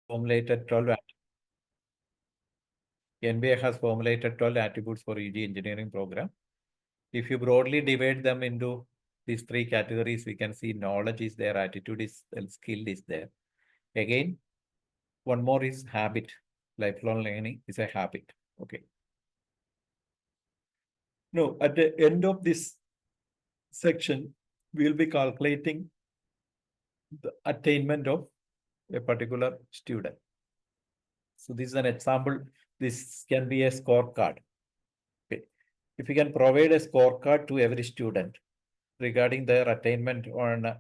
formulated 12 NBA has formulated 12 attributes for EG engineering program. If you broadly divide them into these three categories, we can see knowledge is there, attitude is there, skill is there. Again, one more is habit. Lifelong learning is a habit. Okay. Now, at the end of this section, we will be calculating the attainment of a particular student. So this is an example. This can be a scorecard. Okay. If you can provide a scorecard to every student regarding their attainment on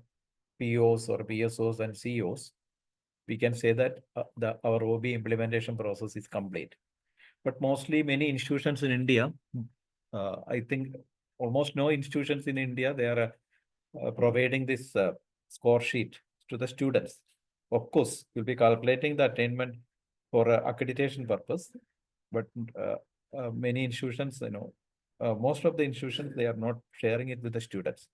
POs or PSOs and COs, we can say that our OBE implementation process is complete. But mostly many institutions in India, I think almost no institutions in India, they are providing this score sheet to the students. Of course, you'll be calculating the attainment for accreditation purpose, but many institutions, most of the institutions, they are not sharing it with the students.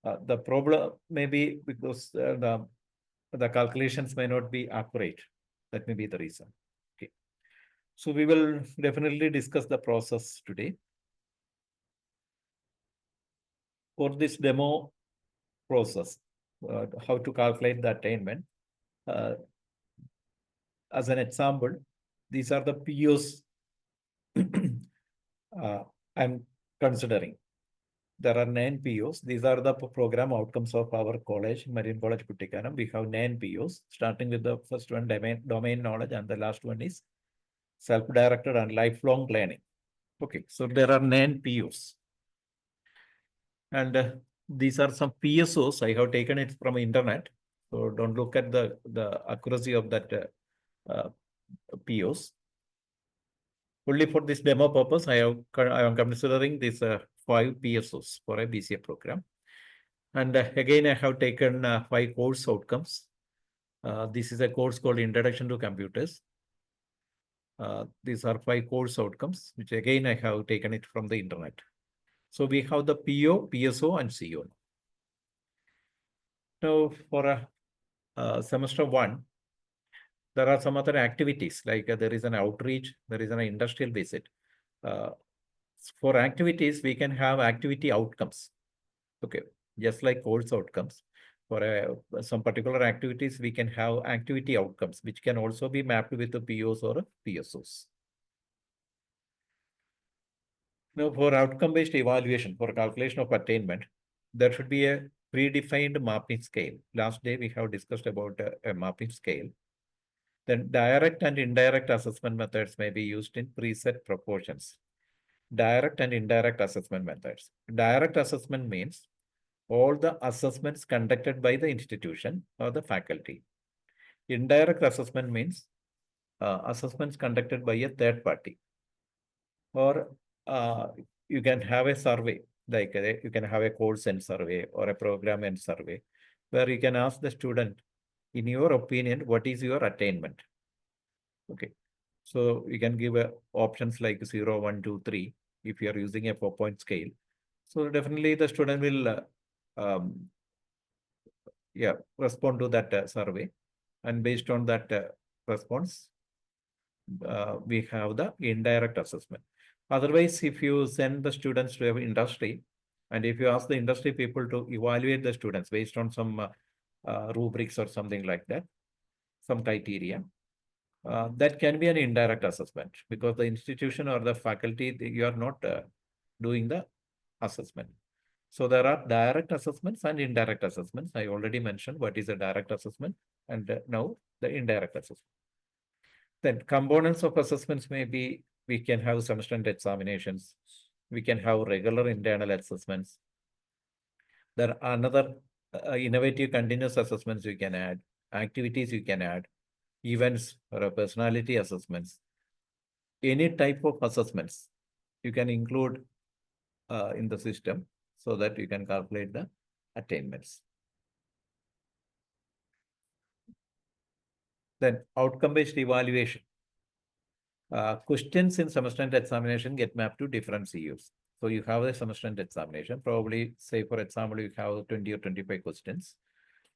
The problem may be because the calculations may not be accurate. That may be the reason. Okay. So we will definitely discuss the process today. For this demo process, how to calculate the attainment. As an example, these are the POs I'm considering. There are 9 POs. These are the program outcomes of our college, Marine College Kuttikanam. We have 9 POs, starting with the first one, domain knowledge, and the last one is self-directed and lifelong learning. Okay, so there are 9 POs. And these are some PSOs. I have taken it from internet. So don't look at the accuracy of that POs. Only for this demo purpose, I am considering these 5 PSOs for a BCA program. And again, I have taken 5 course outcomes. This is a course called Introduction to Computers. These are 5 course outcomes, which again, I have taken it from the internet. So we have the PO, PSO, and CO. Now, for semester 1, there are some other activities, like there is an outreach, there is an industrial visit. For activities, we can have activity outcomes. Okay, just like course outcomes. For some particular activities, we can have activity outcomes, which can also be mapped with the POs or PSOs. Now, for outcome-based evaluation, for calculation of attainment, there should be a predefined mapping scale. Last day, we have discussed about a mapping scale. Then direct and indirect assessment methods may be used in preset proportions. Direct and indirect assessment methods. Direct assessment means all the assessments conducted by the institution or the faculty. Indirect assessment means assessments conducted by a third party. Or you can have a survey, like you can have a course end survey or a program end survey, where you can ask the student, in your opinion, what is your attainment? Okay. So you can give options like 0, 1, 2, 3, if you are using a 4-point scale. So definitely the student will respond to that survey. And based on that response, we have the indirect assessment. Otherwise, if you send the students to an industry, and if you ask the industry people to evaluate the students based on some rubrics or something like that, some criteria, that can be an indirect assessment, because the institution or the faculty, you are not doing the assessment. So there are direct assessments and indirect assessments. I already mentioned what is a direct assessment, and now the indirect assessment. Then components of assessments may be, we can have semester end examinations. We can have regular internal assessments. There are another innovative continuous assessments you can add, activities you can add, events or personality assessments. Any type of assessments you can include in the system so that you can calculate the attainments. Then outcome-based evaluation. Questions in semester end examination get mapped to different CUs. So you have a semester end examination, probably say for example, you have 20 or 25 questions.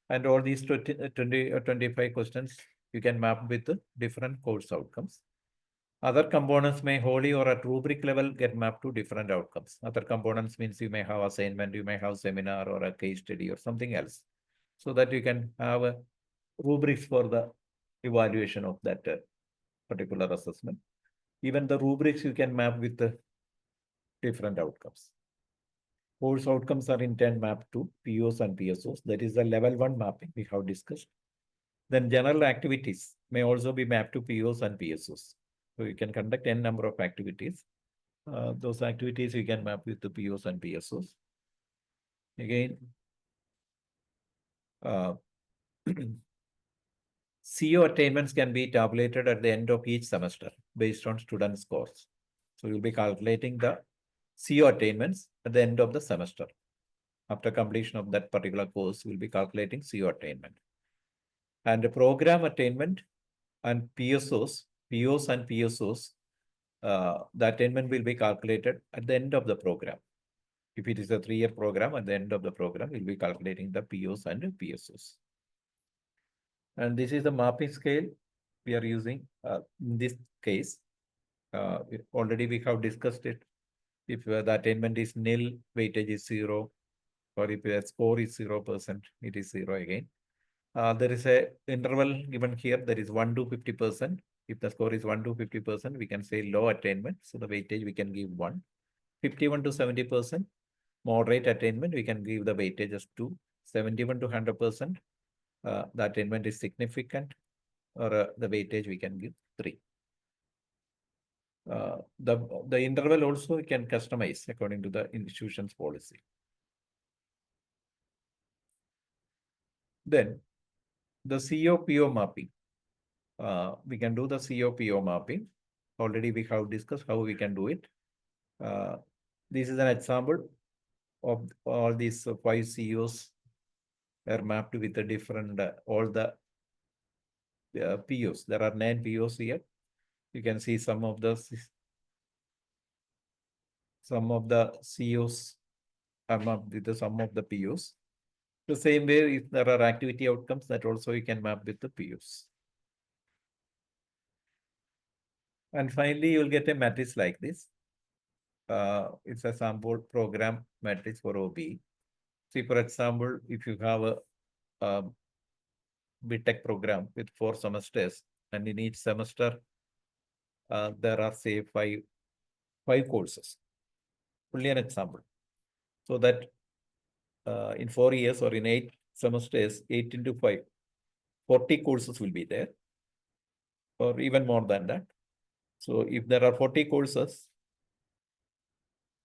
And all these 20 or 25 questions, you can map with different course outcomes. Other components may wholly or at rubric level get mapped to different outcomes. Other components means you may have assignment, you may have seminar or a case study or something else, so that you can have a rubrics for the evaluation of that particular assessment. Even the rubrics you can map with the different outcomes. Course outcomes are in turn mapped to POs and PSOs. That is the level 1 mapping we have discussed. Then general activities may also be mapped to POs and PSOs. So you can conduct n number of activities. Those activities you can map with the POs and PSOs. Again, CO attainments can be tabulated at the end of each semester based on student scores. So you'll be calculating the CO attainments at the end of the semester. After completion of that particular course, we'll be calculating CO attainment. And the program attainment and POs and PSOs, the attainment will be calculated at the end of the program. If it is a 3-year program, at the end of the program, we'll be calculating the POs and PSOs. And this is the mapping scale we are using in this case. Already we have discussed it. If the attainment is nil, weightage is 0. Or if the score is 0%, it is 0 again. There is a interval given here that is 1 to 50%. If the score is 1 to 50%, we can say low attainment. So the weightage we can give 1. 51 to 70%, moderate attainment, we can give the weightage as 2. 71 to 100%, the attainment is significant, or the weightage we can give 3. The interval also we can customize according to the institution's policy. Then the CO-PO mapping. We can do the CO-PO mapping. Already we have discussed how we can do it. This is an example of all these 5 COs are mapped with the different, all the POs. There are 9 POs here. You can see some of the COs are mapped with the sum of the POs. The same way, if there are activity outcomes, that also you can map with the POs. And finally, you'll get a matrix like this. It's a sample program matrix for OBE. See, for example, if you have a BTech program with 4 semesters, and in each semester, there are, say, five courses. Only an example. So that in 4 years or in 8 semesters, 8 into 5, 40 courses will be there, or even more than that. So if there are 40 courses,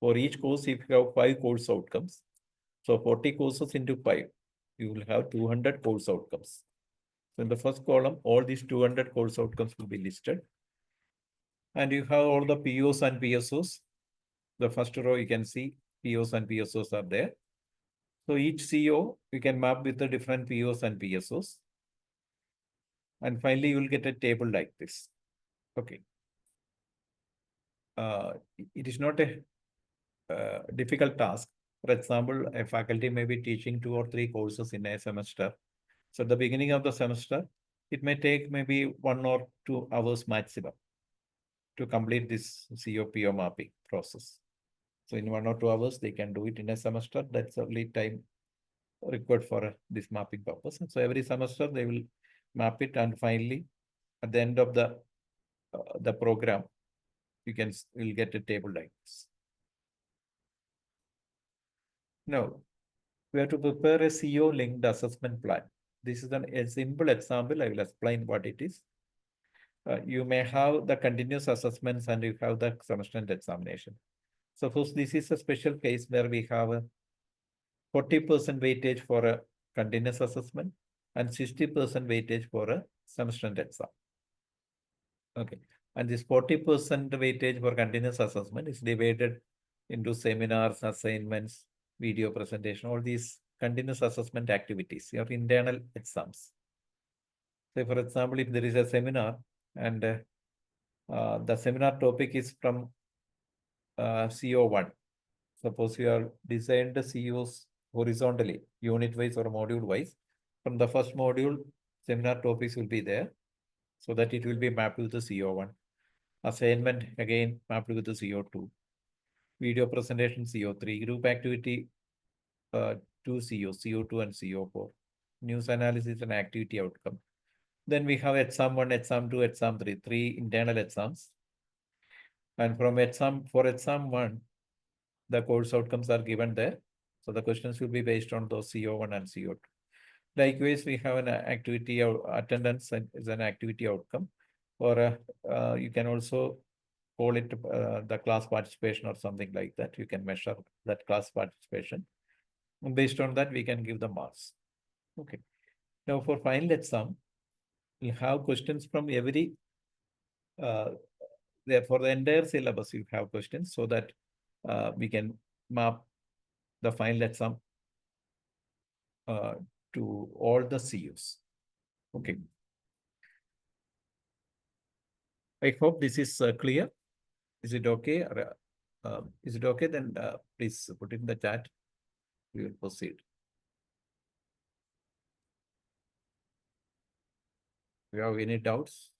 for each course, if you have 5 course outcomes, so 40 courses into 5, you will have 200 course outcomes. So in the first column, all these 200 course outcomes will be listed. And you have all the POs and PSOs. The first row, you can see POs and PSOs are there. So each CO, you can map with the different POs and PSOs. And finally, you will get a table like this. Okay. It is not a difficult task. For example, a faculty may be teaching 2 or 3 courses in a semester. So at the beginning of the semester, it may take maybe 1 or 2 hours maximum to complete this CO-PO mapping process. So in 1 or 2 hours, they can do it in a semester. That's only time required for this mapping purpose. And so every semester they will map it, and finally, at the end of the program, you'll get a table like this. Now, we have to prepare a CO-linked assessment plan. This is a simple example. I will explain what it is. You may have the continuous assessments and you have the semester end examination. Suppose this is a special case where we have a 40% weightage for a continuous assessment and 60% weightage for a semester end exam. Okay. And this 40% weightage for continuous assessment is divided into seminars, assignments, video presentation, all these continuous assessment activities, your internal exams. Say, for example, if there is a seminar and the seminar topic is from CO1. Suppose you have designed the COs horizontally, unit-wise or module-wise. From the first module, seminar topics will be there. so that it will be mapped with the CO1. Assignment again mapped with the CO2. Video presentation CO3. Group activity 2 CO2 and CO4. News analysis and activity outcome. Then we have exam 1, exam 2, exam 3, 3 internal exams. And from for exam 1, the course outcomes are given there. So the questions will be based on those CO1 and CO2. Likewise, we have an activity attendance is an activity outcome, or you can also call it the class participation or something like that. You can measure that class participation. And based on that, we can give the marks. Okay. Now for final exam, you have questions from every, for the entire syllabus, you have questions so that we can map the final exam to all the CUs. Okay. I hope this is clear. Is it okay? Is it okay? Then please put it in the chat. We will proceed. If you have any doubts?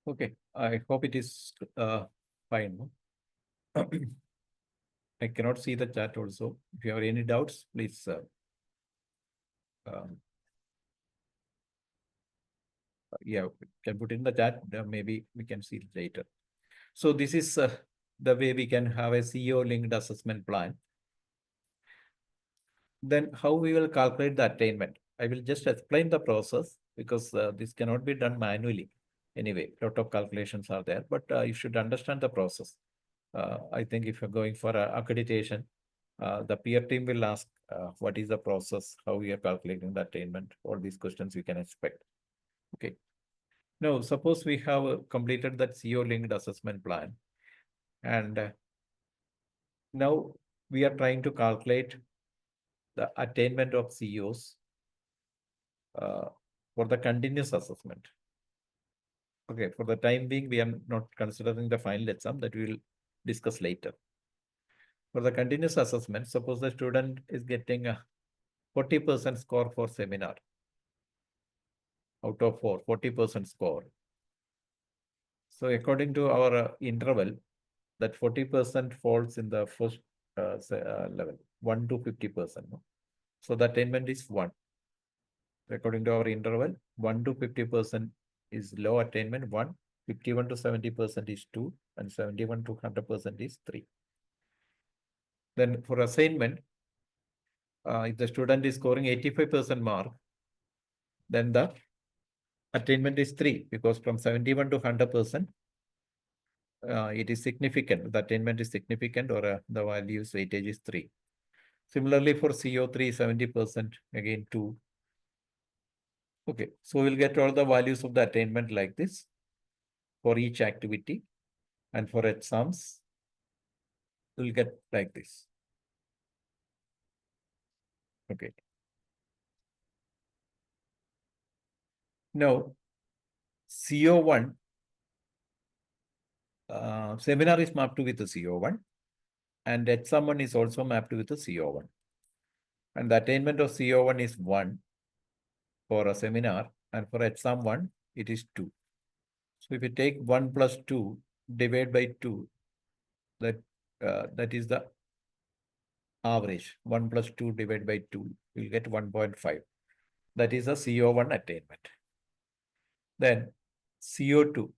Okay, I hope it is fine. I cannot see the chat also. If you have any doubts, please yeah, can put in the chat. Maybe we can see it later. So this is the way we can have a CO linked assessment plan. Then how we will calculate the attainment? I will just explain the process because this cannot be done manually. Anyway, a lot of calculations are there, but you should understand the process. I think if you're going for accreditation, the peer team will ask what is the process, how we are calculating the attainment, all these questions you can expect. Okay. Now, suppose we have completed that CO linked assessment plan, and now we are trying to calculate the attainment of COs for the continuous assessment. Okay, for the time being, we are not considering the final exam that we will discuss later. For the continuous assessment, suppose the student is getting a 40% score for seminar. Out of 40% score. So according to our interval, that 40% falls in the first level, 1 to 50%. No? So the attainment is 1. According to our interval, 1 to 50% is low attainment, 1, 51 to 70% is 2, and 71 to 100% is 3. Then for assignment, if the student is scoring 85% mark, then the attainment is 3, because from 71 to 100%, it is significant. The attainment is significant, or the value's weightage is 3. Similarly, for CO3, 70%, again 2. Okay, so we'll get all the values of the attainment like this for each activity. And for exams, we'll get like this. Okay. Now, CO1, seminar is mapped with the CO1, and exam 1 is also mapped with the CO1. And the attainment of CO1 is 1 for a seminar, and for exam 1, it is 2. So if you take 1 plus 2, divide by 2, that is the average. 1 plus 2 divided by 2, you'll get 1.5. That is a CO1 attainment. Then CO2,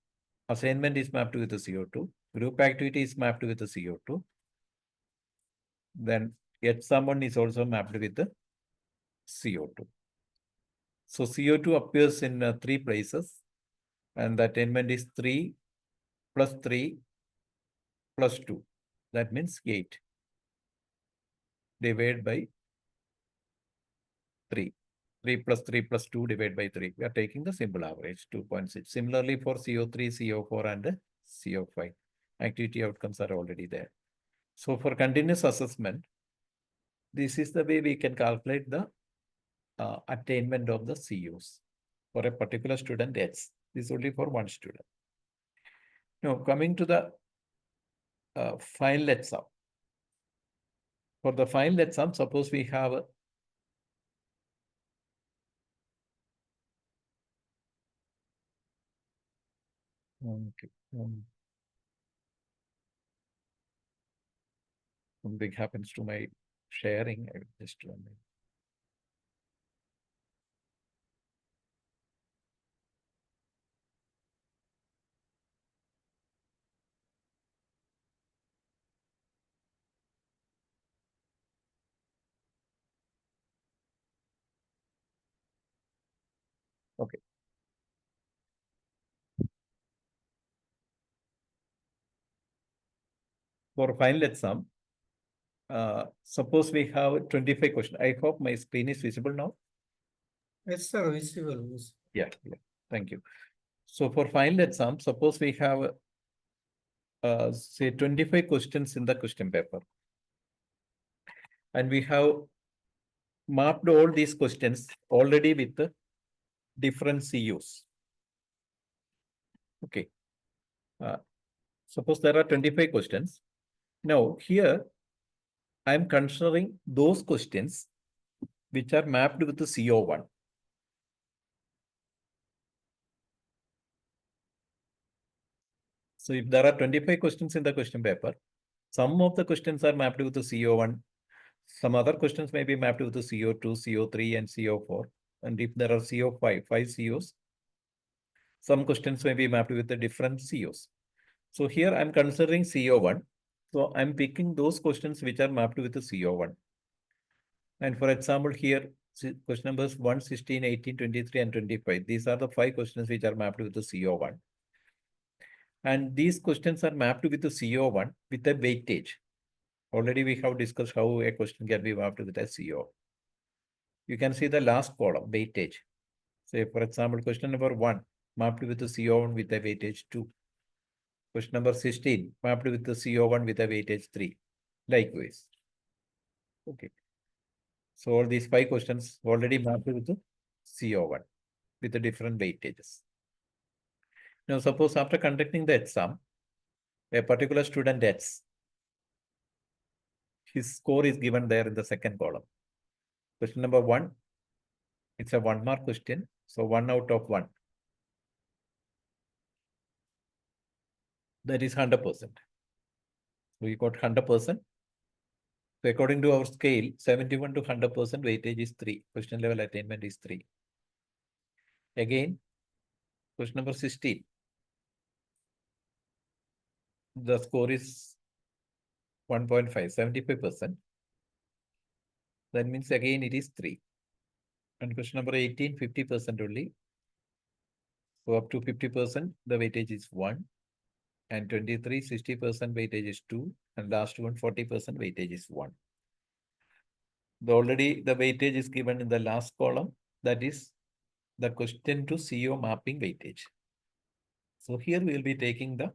assignment is mapped with the CO2. Group activity is mapped with the CO2. Then exam 1 is also mapped with the CO2. So CO2 appears in 3 places, and the attainment is 3 plus 3 plus 2. That means 8 divided by 3. 3 plus 3 plus 2 divided by 3. We are taking the simple average, 2.6. Similarly, for CO3, CO4, and CO5, activity outcomes are already there. So for continuous assessment, this is the way we can calculate the attainment of the CUs for a particular student X. This is only for one student. Now coming to the final exam. For the final exam, suppose we have something happens to my sharing. I will just run it. Okay. For final exam, suppose we have 25 questions. I hope my screen is visible now. Yes, sir, visible. Yeah. Thank you. So for final exam, suppose we have say 25 questions in the question paper. And we have mapped all these questions already with the different CUs. Okay. Suppose there are 25 questions. Now here, I am considering those questions which are mapped with the CO1. So if there are 25 questions in the question paper, some of the questions are mapped with the CO1. Some other questions may be mapped with the CO2, CO3, and CO4. And if there are CO5, 5 COs, some questions may be mapped with the different COs. So here I'm considering CO1. So I'm picking those questions which are mapped with the CO1. And for example, here, question numbers 1, 16, 18, 23, and 25. These are the 5 questions which are mapped with the CO1. And these questions are mapped with the CO1 with a weightage. Already we have discussed how a question can be mapped with a CO. You can see the last column, weightage. Say, for example, question number 1 mapped with the CO1 with a weightage 2. Question number 16 mapped with the CO1 with a weightage 3. Likewise. Okay. So all these 5 questions already mapped with the CO1 with the different weightages. Now, suppose after conducting the exam, a particular student X, his score is given there in the second column. Question number 1, it's a 1-mark question. So 1 out of 1. That is 100%. We got 100%. So according to our scale, 71 to 100% weightage is 3. Question level attainment is 3. Again, question number 16. The score is 1.5, 75%. That means again it is 3. And question number 18, 50% only. So up to 50%, the weightage is 1. And 23, 60% weightage is 2. And last one, 40% weightage is 1. Already the weightage is given in the last column. That is the question to CO mapping weightage. So here we will be taking the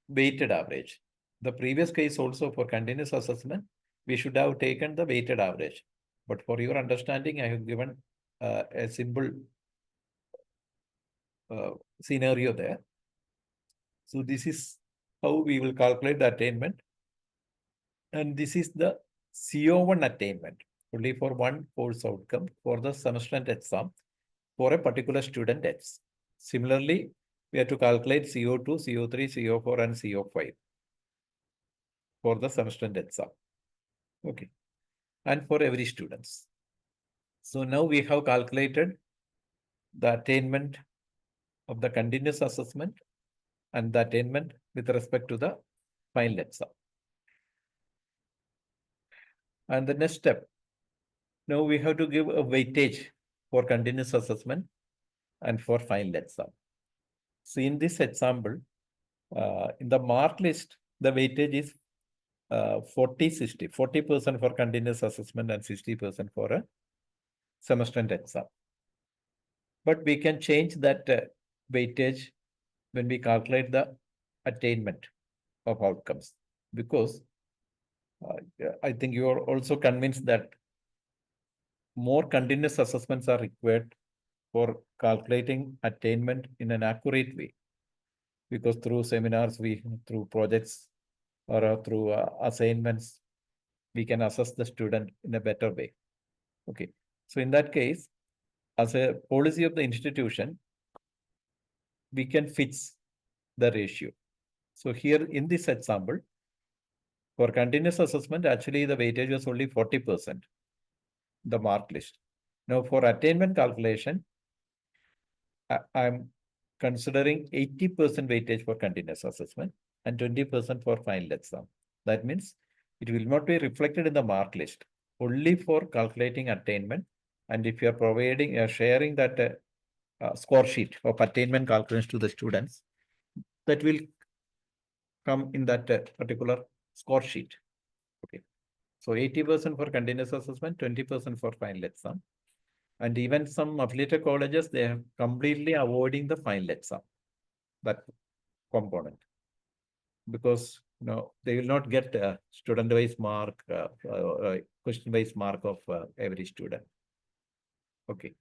weighted average. The previous case also for continuous assessment, we should have taken the weighted average. But for your understanding, I have given a simple scenario there. So this is how we will calculate the attainment. And this is the CO1 attainment, only for one course outcome for the semester end exam for a particular student X. Similarly, we have to calculate CO2, CO3, CO4, and CO5 for the semester end exam. Okay. And for every students. So now we have calculated the attainment of the continuous assessment and the attainment with respect to the final exam. And the next step, now we have to give a weightage for continuous assessment and for final exam. So in this example, in the mark list, the weightage is 40-60, 40% for continuous assessment and 60% for a semester end exam. But we can change that weightage when we calculate the attainment of outcomes, because I think you are also convinced that more continuous assessments are required for calculating attainment in an accurate way. Because through seminars, through projects or through assignments, we can assess the student in a better way. Okay. So in that case, as a policy of the institution, we can fix the ratio. So here in this example, for continuous assessment, actually the weightage was only 40%, the mark list. Now for attainment calculation, I'm considering 80% weightage for continuous assessment and 20% for final exam. That means it will not be reflected in the mark list, only for calculating attainment. And if you are providing, sharing that score sheet of attainment calculations to the students, that will come in that particular score sheet. Okay. So 80% for continuous assessment, 20% for final exam. And even some affiliated colleges, they are completely avoiding the final exam, that component. Because they will not get student-wise mark, question-wise mark of every student. Okay.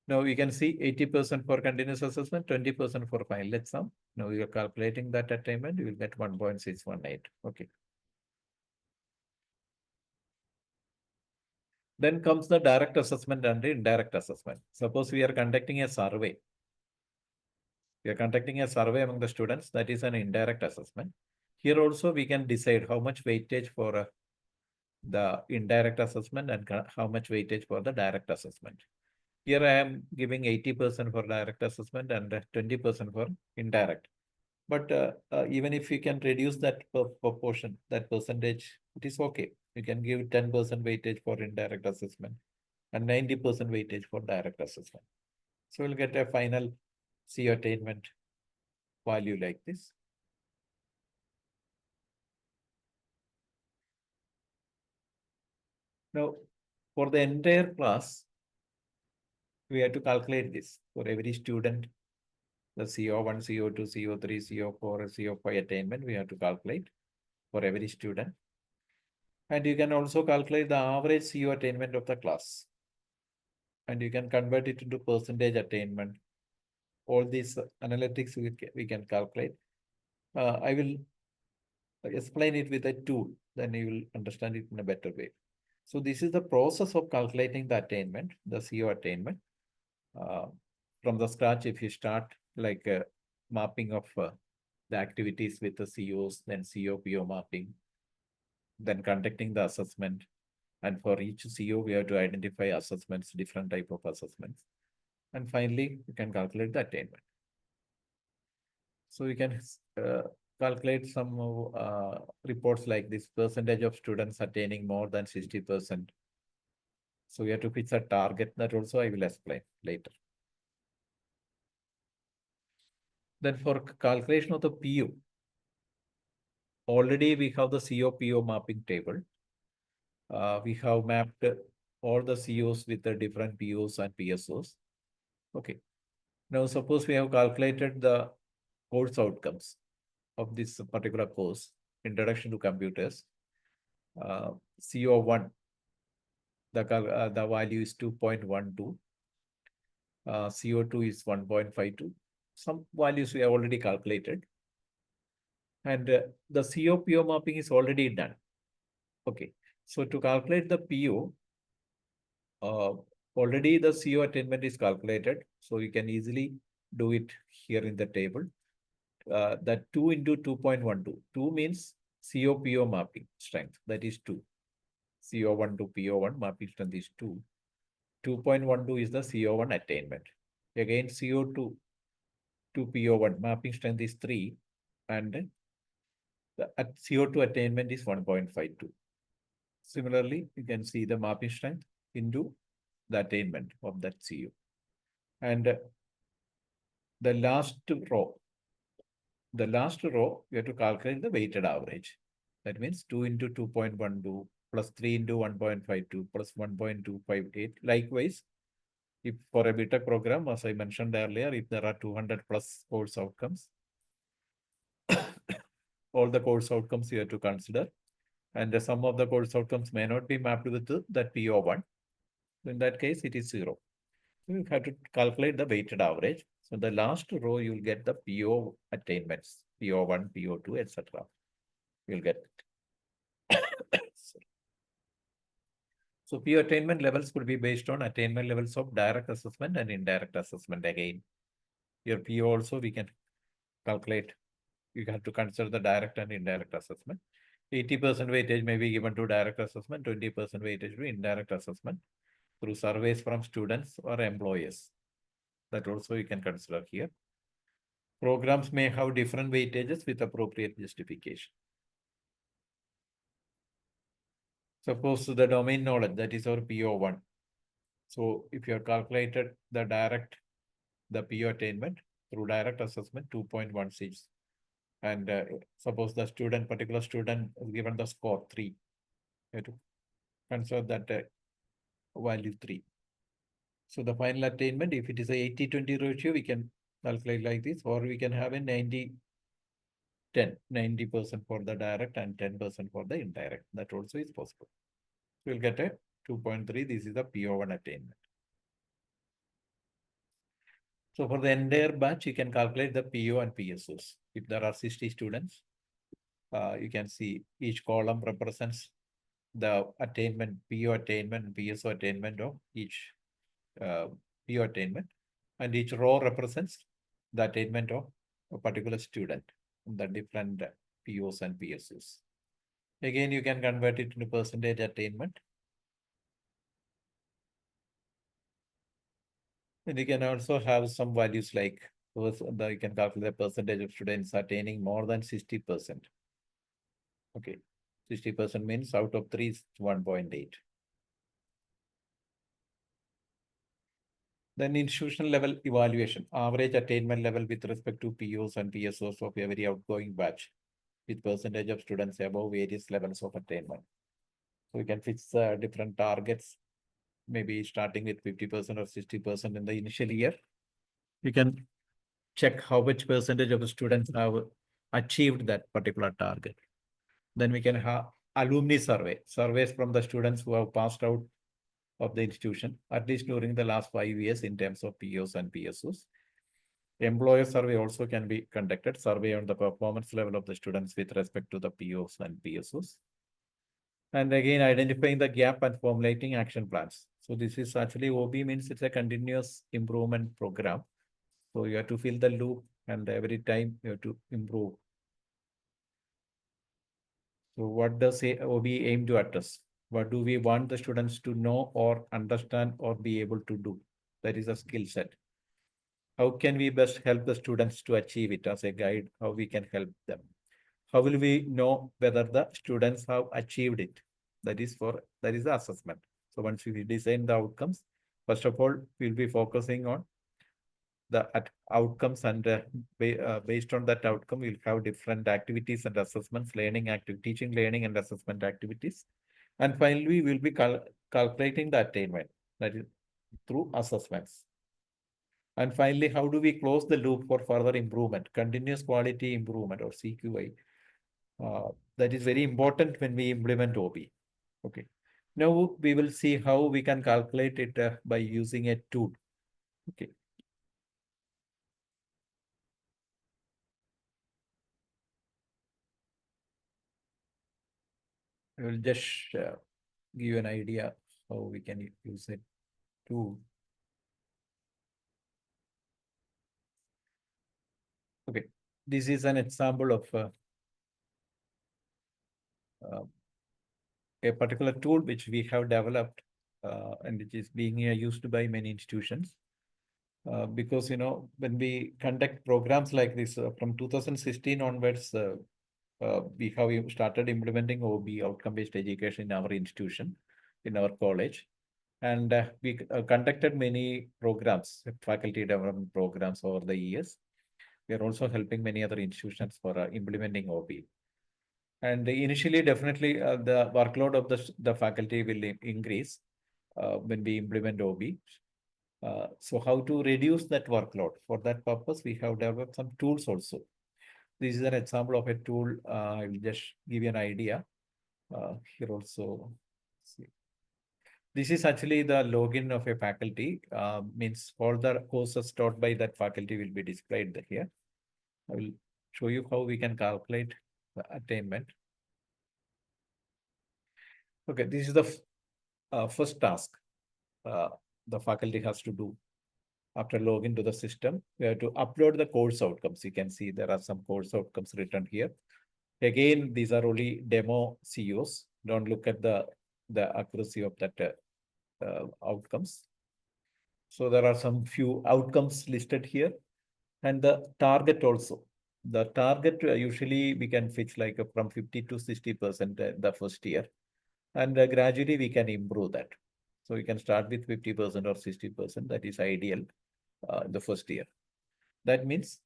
Now you can see 80% for continuous assessment, 20% for final exam. Now you are calculating that attainment, you will get 1.618. Okay. Then comes the direct assessment and the indirect assessment. Suppose we are conducting a survey. We are conducting a survey among the students, that is an indirect assessment. Here also we can decide how much weightage for the indirect assessment and how much weightage for the direct assessment. Here I am giving 80% for direct assessment and 20% for indirect. But even if you can reduce that proportion, that percentage, it is okay. You can give 10% weightage for indirect assessment and 90% weightage for direct assessment. So we'll get a final CO attainment value like this. Now, for the entire class, we have to calculate this for every student. The CO1, CO2, CO3, CO4, CO5 attainment, we have to calculate for every student. And you can also calculate the average CO attainment of the class. And you can convert it into percentage attainment. All these analytics we can calculate. I will explain it with a tool, then you will understand it in a better way. So this is the process of calculating the attainment, the CO attainment. From the scratch, if you start like mapping of the activities with the COs, then CO, PO mapping, then conducting the assessment. And for each CO, we have to identify assessments, different type of assessments. And finally, you can calculate the attainment. So you can calculate some reports like this, percentage of students attaining more than 60%. So we have to fix a target, that also I will explain later. Then for calculation of the PO, already we have the CO-PO mapping table. We have mapped all the COs with the different POs and PSOs. Okay. Now suppose we have calculated the course outcomes of this particular course, Introduction to Computers. CO1, the value is 2.12. CO2 is 1.52. Some values we have already calculated. And the CO-PO mapping is already done. Okay. So to calculate the PO, already the CO attainment is calculated. So you can easily do it here in the table. That 2 into 2.12. 2 means CO-PO mapping strength. That is 2. CO1 to PO1 mapping strength is 2. 2.12 is the CO1 attainment. Again, CO2 to PO1 mapping strength is 3. And the CO2 attainment is 1.52. Similarly, you can see the mapping strength into the attainment of that CO. And the last row, we have to calculate the weighted average. That means 2 into 2.12 plus 3 into 1.52 plus 1.258. Likewise, if for a BTech program, as I mentioned earlier, if there are 200 plus course outcomes, all the course outcomes you have to consider. and the sum of the course outcomes may not be mapped with that PO1. In that case, it is 0. So you have to calculate the weighted average. So the last row, you'll get the PO attainments, PO1, PO2, etc. You'll get it. So PO attainment levels could be based on attainment levels of direct assessment and indirect assessment. Again, your PO also we can calculate. You have to consider the direct and indirect assessment. 80% weightage may be given to direct assessment, 20% weightage to indirect assessment through surveys from students or employers. That also you can consider here. Programs may have different weightages with appropriate justification. Suppose the domain knowledge, that is our PO1. So if you have calculated the PO attainment through direct assessment, 2.16. And suppose the particular student is given the score 3. You have to consider that value 3. So the final attainment, if it is a 80-20 ratio, we can calculate like this, or we can have a 90% for the direct and 10% for the indirect. That also is possible. We'll get a 2.3. This is the PO1 attainment. So for the entire batch, you can calculate the PO and PSOs. If there are 60 students, you can see each column represents the attainment, PO attainment, PSO attainment of each PO attainment, and each row represents the attainment of a particular student in the different POs and PSOs. Again, you can convert it into percentage attainment. And you can also have some values like you can calculate the percentage of students attaining more than 60%. Okay, 60% means out of 3 is 1.8. Then institutional level evaluation, average attainment level with respect to POs and PSOs of every outgoing batch with percentage of students above various levels of attainment. So we can fix different targets, maybe starting with 50% or 60% in the initial year. We can check how much percentage of the students have achieved that particular target. Then we can have alumni surveys from the students who have passed out of the institution, at least during the last 5 years in terms of POs and PSOs. Employer survey also can be conducted, survey on the performance level of the students with respect to the POs and PSOs. And again, identifying the gap and formulating action plans. So this is actually OBE means it's a continuous improvement program. So you have to fill the loop and every time you have to improve. So what does OBE aim to address? What do we want the students to know or understand or be able to do? That is a skill set. How can we best help the students to achieve it as a guide? How we can help them? How will we know whether the students have achieved it? That is the assessment. So once we design the outcomes, first of all, we'll be focusing on the outcomes, and based on that outcome, we'll have different activities and assessments, teaching, learning, and assessment activities. And finally, we'll be calculating the attainment, that is through assessments. And finally, how do we close the loop for further improvement, continuous quality improvement or CQI? That is very important when we implement OBE. Okay. Now we will see how we can calculate it by using a tool. Okay. I will just give you an idea how we can use a tool. Okay, this is an example of a particular tool which we have developed and which is being used by many institutions. Because, when we conduct programs like this from 2016 onwards, we have started implementing OBE, outcome-based education, in our institution, in our college. And we conducted many programs, faculty development programs over the years. We are also helping many other institutions for implementing OBE. And initially, definitely, the workload of the faculty will increase when we implement OBE. So how to reduce that workload? For that purpose, we have developed some tools also. This is an example of a tool. I will just give you an idea. Here also, see. This is actually the login of a faculty, means all the courses taught by that faculty will be displayed here. I will show you how we can calculate the attainment. Okay, this is the first task the faculty has to do. After login to the system, we have to upload the course outcomes. You can see there are some course outcomes written here. Again, these are only demo COs. Don't look at the accuracy of that outcomes. So there are some few outcomes listed here, and the target also. The target usually we can fix like from 50 to 60% the first year, and gradually we can improve that. So we can start with 50% or 60%. That is ideal the first year. That means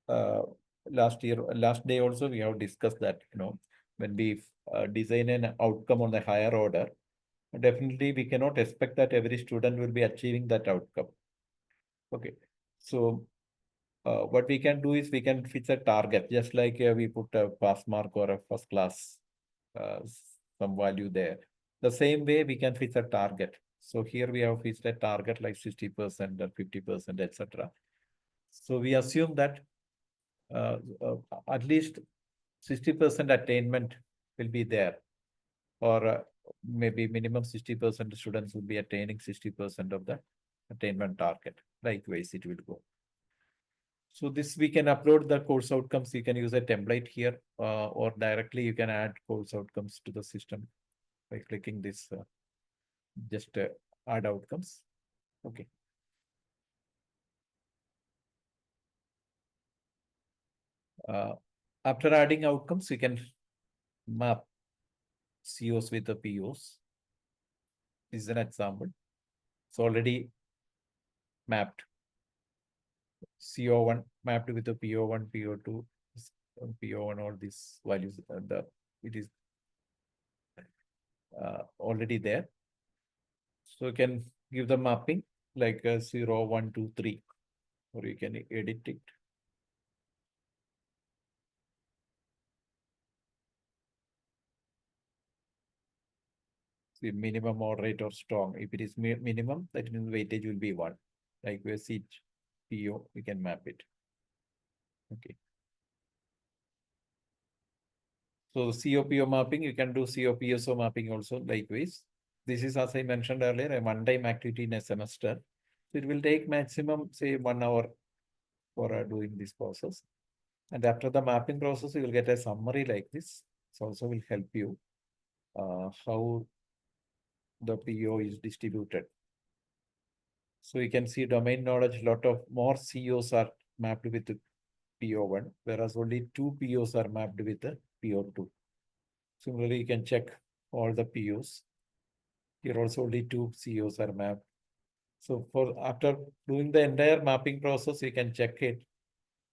last day also we have discussed that, when we design an outcome on the higher order, definitely we cannot expect that every student will be achieving that outcome. Okay, so what we can do is we can fix a target, just like we put a pass mark or a first class, some value there. The same way we can fix a target. So here we have fixed a target like 60% or 50%, etc. So we assume that at least 60% attainment will be there, or maybe minimum 60% students will be attaining 60% of the attainment target. Likewise, it will go. So this we can upload the course outcomes. You can use a template here, or directly you can add course outcomes to the system by clicking this, just add outcomes. Okay. After adding outcomes, you can map COs with the POs. This is an example. It's already mapped. CO1 mapped with the PO1, PO2, PO1, all these values, it is already there. So you can give the mapping like 0, 1, 2, 3, or you can edit it. See, minimum, moderate, or strong. If it is minimum, that means weightage will be 1. Like we see PO, we can map it. Okay. So COPO mapping, you can do COPSO mapping also likewise. This is, as I mentioned earlier, a one-time activity in a semester. So it will take maximum, say, 1 hour for doing this process. And after the mapping process, you will get a summary like this. It also will help you how the PO is distributed. So you can see domain knowledge, lot of more COs are mapped with the PO1, whereas only 2 POs are mapped with the PO2. Similarly, you can check all the POs. Here also only 2 COs are mapped. So after doing the entire mapping process, you can check it.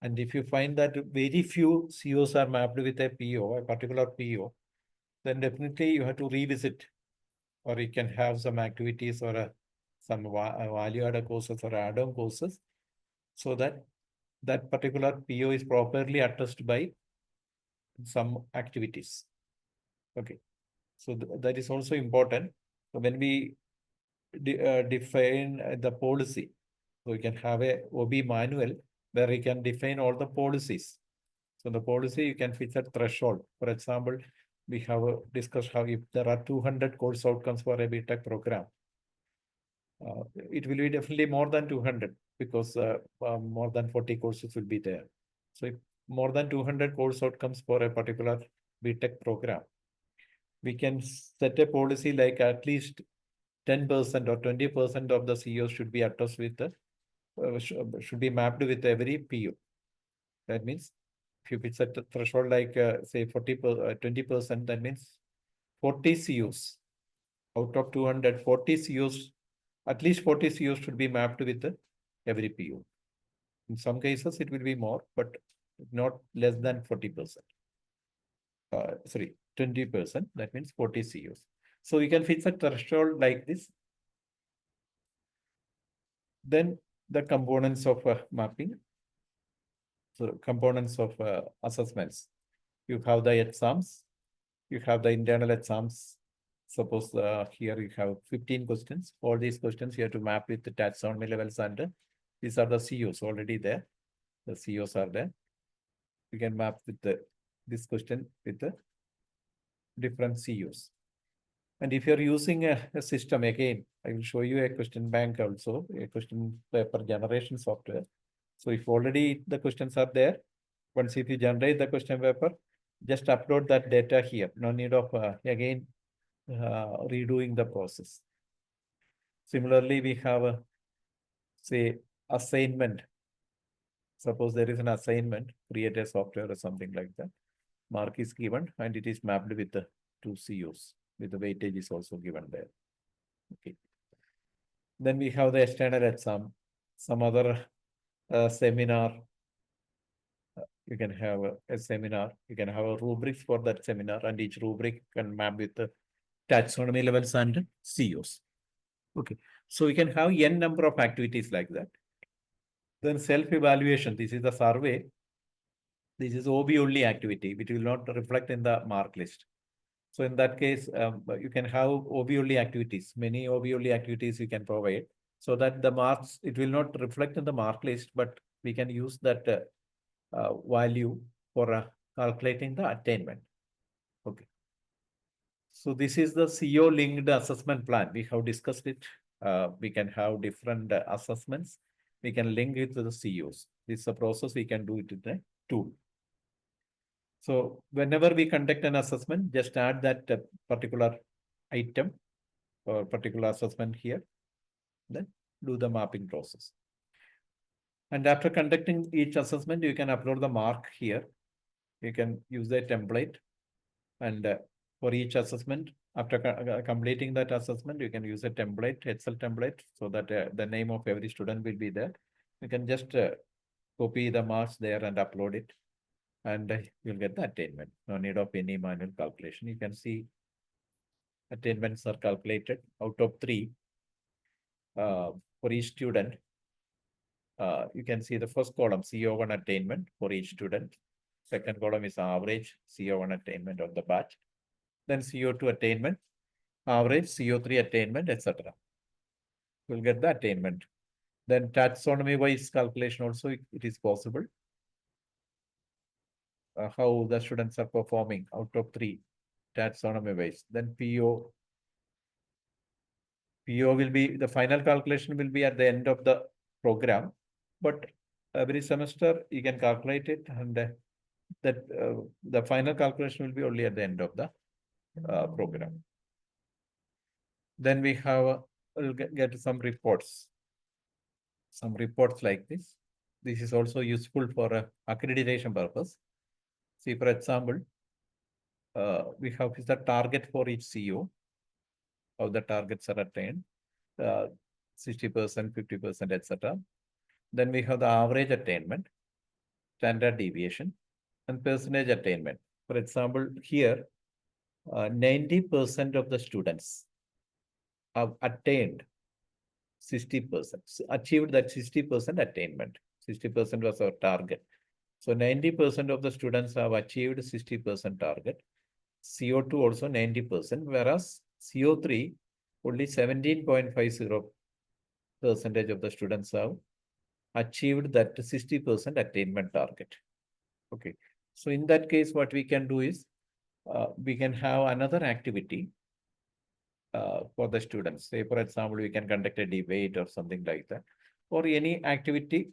And if you find that very few COs are mapped with a PO, a particular PO, then definitely you have to revisit, or you can have some activities or some value-added courses or add-on courses, so that that particular PO is properly addressed by some activities. Okay, so that is also important. So when we define the policy, so we can have a OB manual where we can define all the policies. So the policy, you can fix a threshold. For example, we have discussed how if there are 200 course outcomes for a BTech program, it will be definitely more than 200, because more than 40 courses will be there. So if more than 200 course outcomes for a particular BTech program, we can set a policy like at least 10% or 20% of the CEOs should be addressed with the should be mapped with every PO. That means if you set a threshold like say 20%, that means 40 COs out of 200, 40 COs, at least 40 COs should be mapped with every PO. In some cases, it will be more, but not less than 40%. Sorry, 20%. That means 40 COs. So you can fix a threshold like this. Then the components of mapping. So components of assessments. You have the exams, you have the internal exams. Suppose here you have 15 questions. All these questions you have to map with the taxonomy levels, and these are the COs already there. The COs are there. You can map with this question with the different COs. And if you're using a system, again, I will show you a question bank also, a question paper generation software. So if already the questions are there, once if you generate the question paper, just upload that data here. No need of again redoing the process. Similarly, we have say assignment. Suppose there is an assignment, create a software or something like that. Mark is given and it is mapped with the 2 COs, with the weightage is also given there. Okay. Then we have the external exam, some other seminar. You can have a seminar, you can have a rubric for that seminar, and each rubric can map with the taxonomy levels and COs. Okay, so we can have n number of activities like that. Then self-evaluation, this is the survey. This is OB only activity, which will not reflect in the mark list. So in that case, you can have OB only activities, many OB only activities you can provide, so that the marks, it will not reflect in the mark list, but we can use that value for calculating the attainment. Okay. So this is the CO linked assessment plan. We have discussed it. We can have different assessments. We can link it to the COs. This is a process we can do it in the tool. So whenever we conduct an assessment, just add that particular item or particular assessment here, then do the mapping process. And after conducting each assessment, you can upload the mark here. You can use a template, and for each assessment, after completing that assessment, you can use a template, Excel template, so that the name of every student will be there. You can just copy the marks there and upload it, and you'll get the attainment. No need of any manual calculation. You can see attainments are calculated out of 3 for each student. You can see the first column, CO1 attainment for each student. Second column is average CO1 attainment of the batch. Then CO2 attainment, average CO3 attainment, etc. You'll get the attainment. Then taxonomy-wise calculation also it is possible. How the students are performing out of 3 taxonomy-wise. Then PO will be, the final calculation will be at the end of the program, but every semester you can calculate it, and that the final calculation will be only at the end of the program. Then we have we'll get some reports like this. This is also useful for accreditation purpose. See, for example, we have the target for each CO, how the targets are attained, 60%, 50%, etc. Then we have the average attainment, standard deviation, and percentage attainment. For example, here, 90% of the students have attained 60%, achieved that 60% attainment. 60% was our target. So 90% of the students have achieved 60% target. CO2 also 90%, whereas CO3 only 17.50% of the students have achieved that 60% attainment target. Okay. So in that case, what we can do is we can have another activity for the students. Say, for example, we can conduct a debate or something like that, or any activity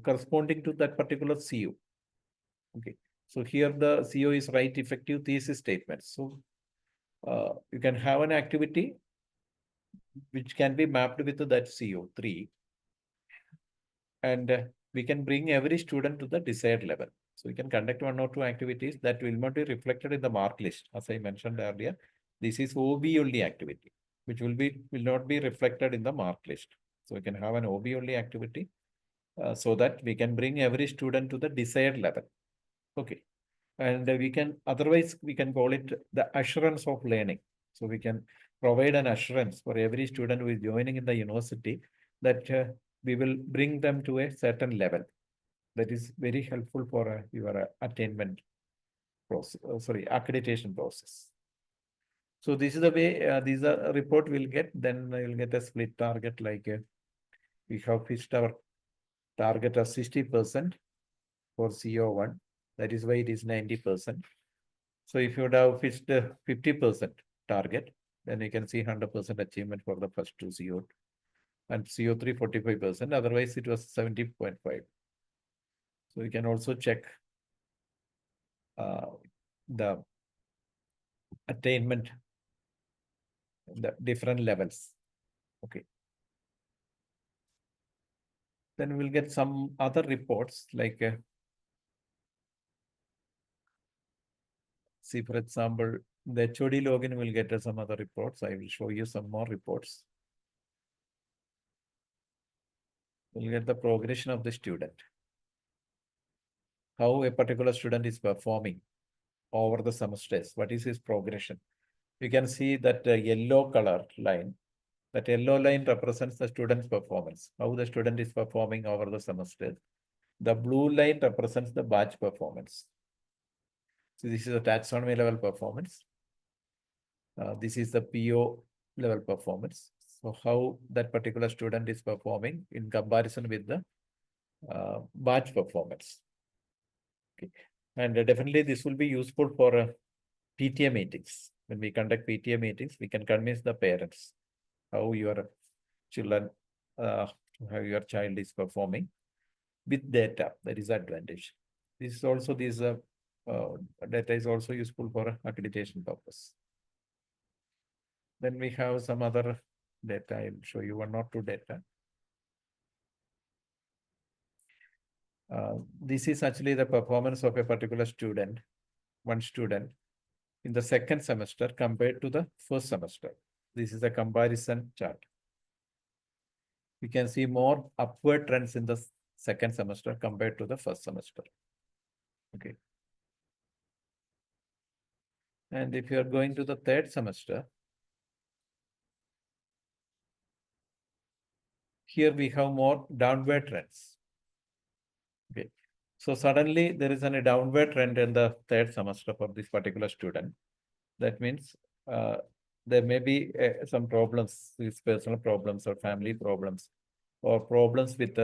corresponding to that particular CO. Okay. So here the CO is write effective thesis statements. So you can have an activity which can be mapped with that CO3, and we can bring every student to the desired level. So we can conduct 1 or 2 activities that will not be reflected in the mark list. As I mentioned earlier, this is OB only activity, which will not be reflected in the mark list. So we can have an OB only activity so that we can bring every student to the desired level. Okay. And we can, otherwise we can call it the assurance of learning. So we can provide an assurance for every student who is joining in the university that we will bring them to a certain level. That is very helpful for your attainment process, accreditation process. So this is the way these are a report we'll get. Then you'll get a split target like we have fixed our target of 60% for CO1. That is why it is 90%. So if you would have fixed 50% target, then you can see 100% achievement for the first two CO2 and CO3 45%. Otherwise, it was 70.5. So you can also check the attainment, the different levels. Okay. Then we'll get some other reports like, see, for example, the HOD login will get some other reports. I will show you some more reports. We'll get the progression of the student, how a particular student is performing over the semesters, what is his progression. You can see that yellow color line, that yellow line represents the student's performance, how the student is performing over the semester. The blue line represents the batch performance. So this is the taxonomy level performance. This is the PO level performance. So how that particular student is performing in comparison with the batch performance. Okay. And definitely this will be useful for PTA meetings. When we conduct PTA meetings, we can convince the parents how your children, how your child is performing with data. That is advantage. This is also data is also useful for accreditation purpose. Then we have some other data. I will show you one or two data. This is actually the performance of a particular student, one student, in the second semester compared to the first semester. This is a comparison chart. You can see more upward trends in the second semester compared to the first semester. Okay. And if you are going to the third semester, here we have more downward trends. Okay. So suddenly there is a downward trend in the third semester for this particular student. That means there may be some problems, these personal problems or family problems, or problems with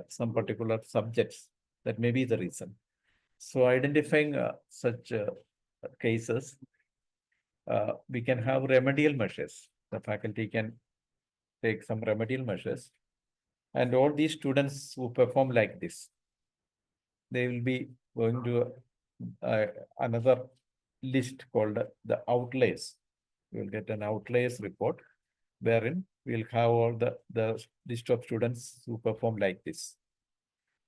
some particular subjects. That may be the reason. So identifying such cases, we can have remedial measures. The faculty can take some remedial measures. And all these students who perform like this, they will be going to another list called the outliers. You will get an outliers report wherein we'll have all the list of students who perform like this.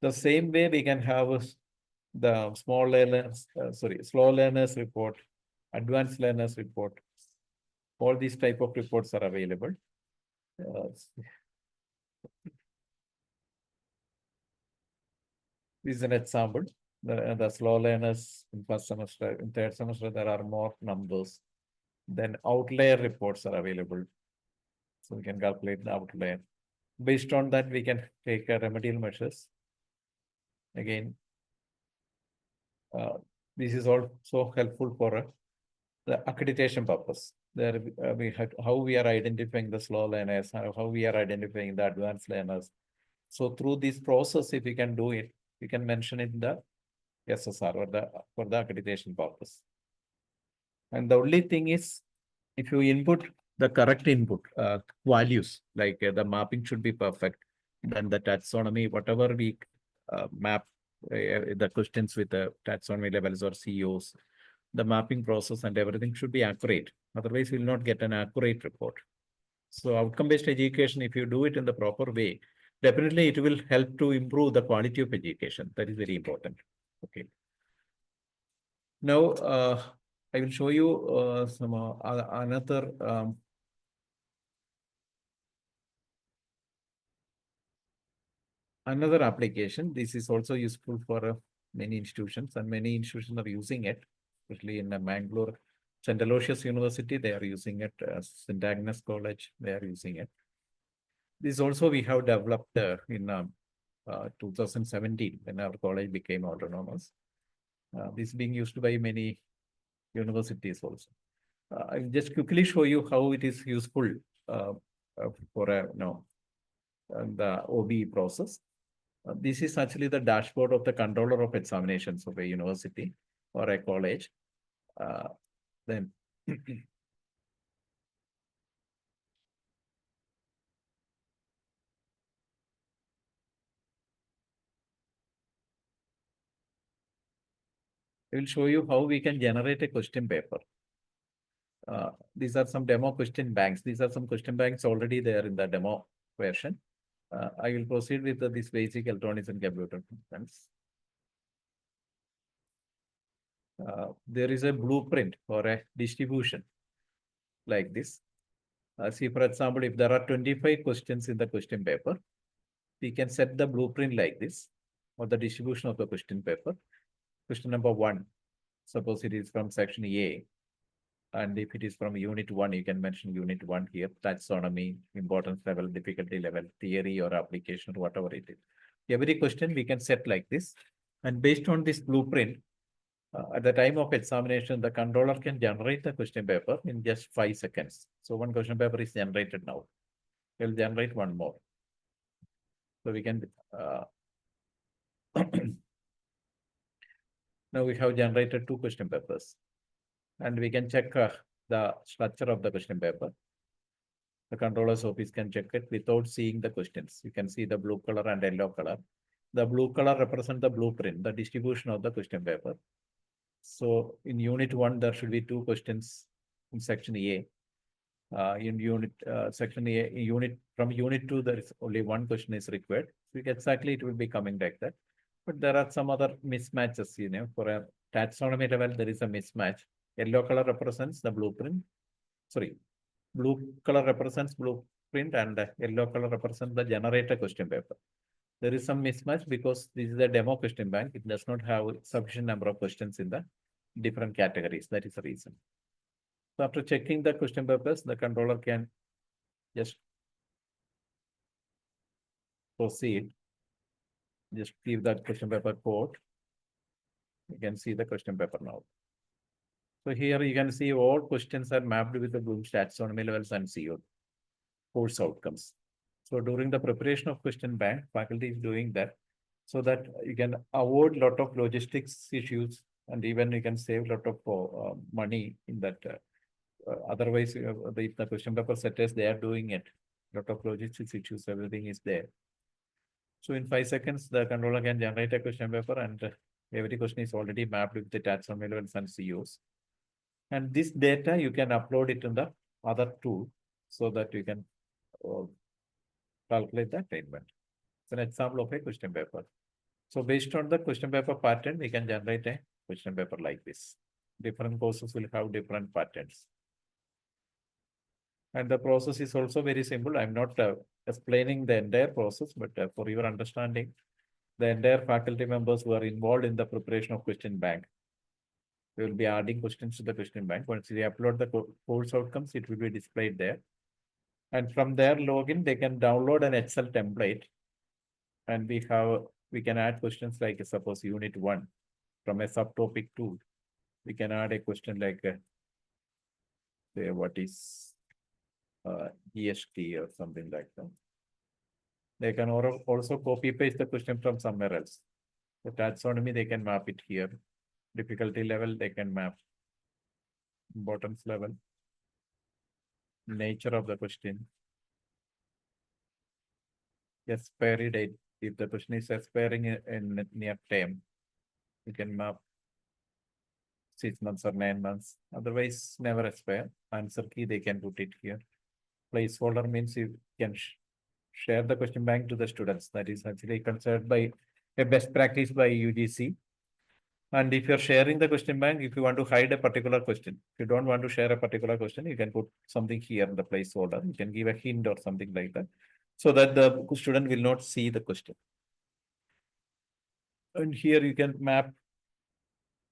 The same way we can have the slow learners report, advanced learners report. All these type of reports are available. This is an example. The slow learners in first semester, in third semester, there are more numbers. Then outlier reports are available. So we can calculate the outlier. Based on that, we can take remedial measures. Again, this is also helpful for the accreditation purpose. There we have how we are identifying the slow learners, how we are identifying the advanced learners. So through this process, if we can do it, we can mention it in the SSR or for the accreditation purpose. And the only thing is, if you input the correct input values, like the mapping should be perfect, then the taxonomy, whatever we map the questions with the taxonomy levels or COs, the mapping process and everything should be accurate. Otherwise, we'll not get an accurate report. So outcome-based education, if you do it in the proper way, definitely it will help to improve the quality of education. That is very important. Okay. Now, I will show you some another another application. This is also useful for many institutions, and many institutions are using it, especially in Mangalore, St. Aloysius University, they are using it. St. Agnes College, they are using it. This also we have developed in 2017 when our college became autonomous. This is being used by many universities also. I'll just quickly show you how it is useful for the OBE process. This is actually the dashboard of the controller of examinations of a university or a college. Then I will show you how we can generate a question paper. These are some demo question banks. These are some question banks already there in the demo version. I will proceed with this basic electronics and computer science. There is a blueprint or a distribution like this. See, for example, if there are 25 questions in the question paper, we can set the blueprint like this, or the distribution of the question paper. Question number 1, suppose it is from section A, and if it is from unit 1, you can mention unit 1 here, taxonomy, importance level, difficulty level, theory or application, or whatever it is. Every question we can set like this, and based on this blueprint, at the time of examination, the controller can generate the question paper in just 5 seconds. So one question paper is generated now. We'll generate one more. So we can, now we have generated 2 question papers. And we can check the structure of the question paper. The controller's office can check it without seeing the questions. You can see the blue color and yellow color. The blue color represents the blueprint, the distribution of the question paper. So in unit 1, there should be 2 questions in section A. In unit section A, from unit 2, there is only 1 question is required. So exactly it will be coming like that. But there are some other mismatches, for a taxonomy level, there is a mismatch. Yellow color represents the blueprint. Sorry, blue color represents blueprint and yellow color represents the generator question paper. There is some mismatch because this is a demo question bank. It does not have sufficient number of questions in the different categories. That is the reason. So after checking the question papers, the controller can just proceed. Just give that question paper code. You can see the question paper now. So here you can see all questions are mapped with the Bloom's taxonomy levels and CO course outcomes. So during the preparation of question bank, faculty is doing that so that you can avoid lot of logistics issues and even you can save a lot of money in that. Otherwise, if the question paper setters, they are doing it. Lot of logistics issues, everything is there. So in 5 seconds, the controller can generate a question paper and every question is already mapped with the taxonomy levels and COs. And this data, you can upload it in the other tool so that you can calculate the attainment. It's an example of a question paper. So based on the question paper pattern, we can generate a question paper like this. Different courses will have different patterns. And the process is also very simple. I'm not explaining the entire process, but for your understanding, the entire faculty members who are involved in the preparation of question bank, we will be adding questions to the question bank. Once we upload the course outcomes, it will be displayed there. And from their login, they can download an Excel template. And we can add questions like suppose unit 1 from a subtopic 2. We can add a question like say what is EST or something like that. They can also copy paste the question from somewhere else. The taxonomy, they can map it here. Difficulty level, they can map. Importance level. Nature of the question. Expiry date. If the question is expiring in near term, you can map 6 months or 9 months. Otherwise, never expire. Answer key, they can put it here. Placeholder means you can share the question bank to the students. That is actually considered by a best practice by UGC. And if you're sharing the question bank, if you want to hide a particular question, if you don't want to share a particular question, you can put something here in the placeholder. You can give a hint or something like that, so that the student will not see the question. And here you can map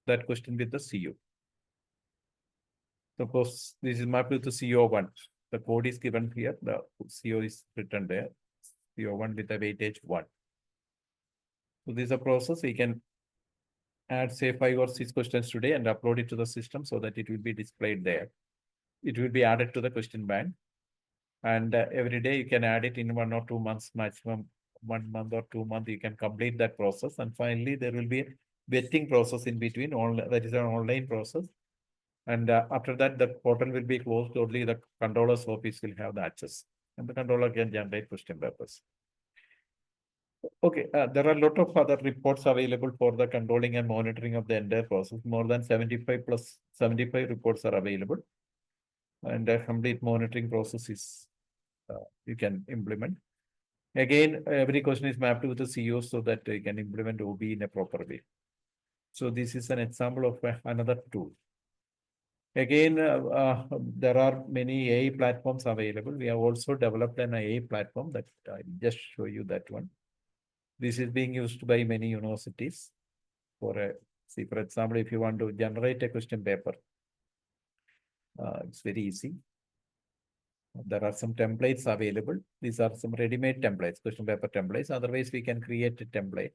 that question with the CO. Suppose this is mapped with the CO1. The code is given here. The CO is written there. CO1 with the weightage 1. So this is a process. We can add say 5 or 6 questions today and upload it to the system so that it will be displayed there. It will be added to the question bank. And every day you can add it in 1 or 2 months, maximum 1 month or 2 months, you can complete that process. And finally, there will be a vetting process in between, that is an online process. And after that, the portal will be closed. Only the controller's office will have the access, and the controller can generate question papers. Okay, there are a lot of other reports available for the controlling and monitoring of the entire process. More than 75 plus 75 reports are available. And a complete monitoring process is you can implement. Again, every question is mapped with the CEO so that you can implement OBE in a proper way. So this is an example of another tool. Again, there are many AI platforms available. We have also developed an AI platform that I just show you that one. This is being used by many universities for a, see, for example, if you want to generate a question paper, it's very easy. There are some templates available. These are some ready-made templates, question paper templates. Otherwise, we can create a template.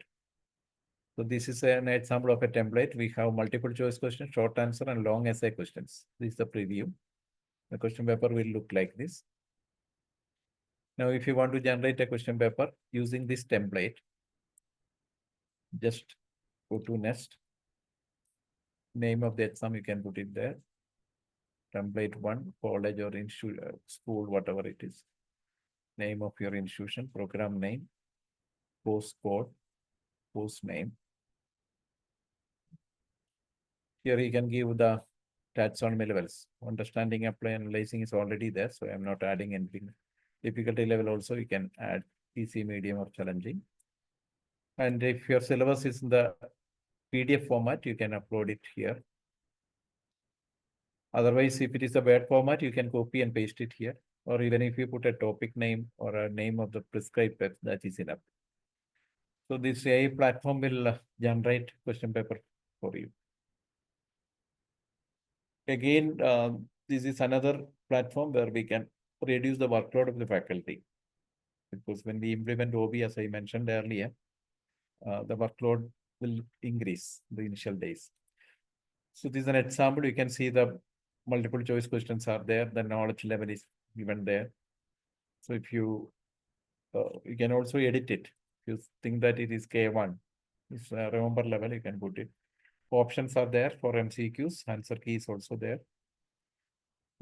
So this is an example of a template. We have multiple choice questions, short answer, and long essay questions. This is the preview. The question paper will look like this. Now, if you want to generate a question paper using this template, just go to next. Name of the exam, you can put it there. Template 1, college or school, whatever it is. Name of your institution, program name, course code, course name. Here you can give the taxonomy levels. Understanding, apply, analyzing is already there, so I'm not adding anything. Difficulty level also you can add easy, medium, or challenging. And if your syllabus is in the PDF format, you can upload it here. Otherwise, if it is a Word format, you can copy and paste it here. Or even if you put a topic name or a name of the prescribed web, that is enough. So this AI platform will generate question paper for you. Again, this is another platform where we can reduce the workload of the faculty. Because when we implement OB, as I mentioned earlier, the workload will increase the initial days. So this is an example. You can see the multiple choice questions are there. The knowledge level is given there. So if you can also edit it. If you think that it is K1, it's remember level, you can put it. Options are there for MCQs. Answer key is also there.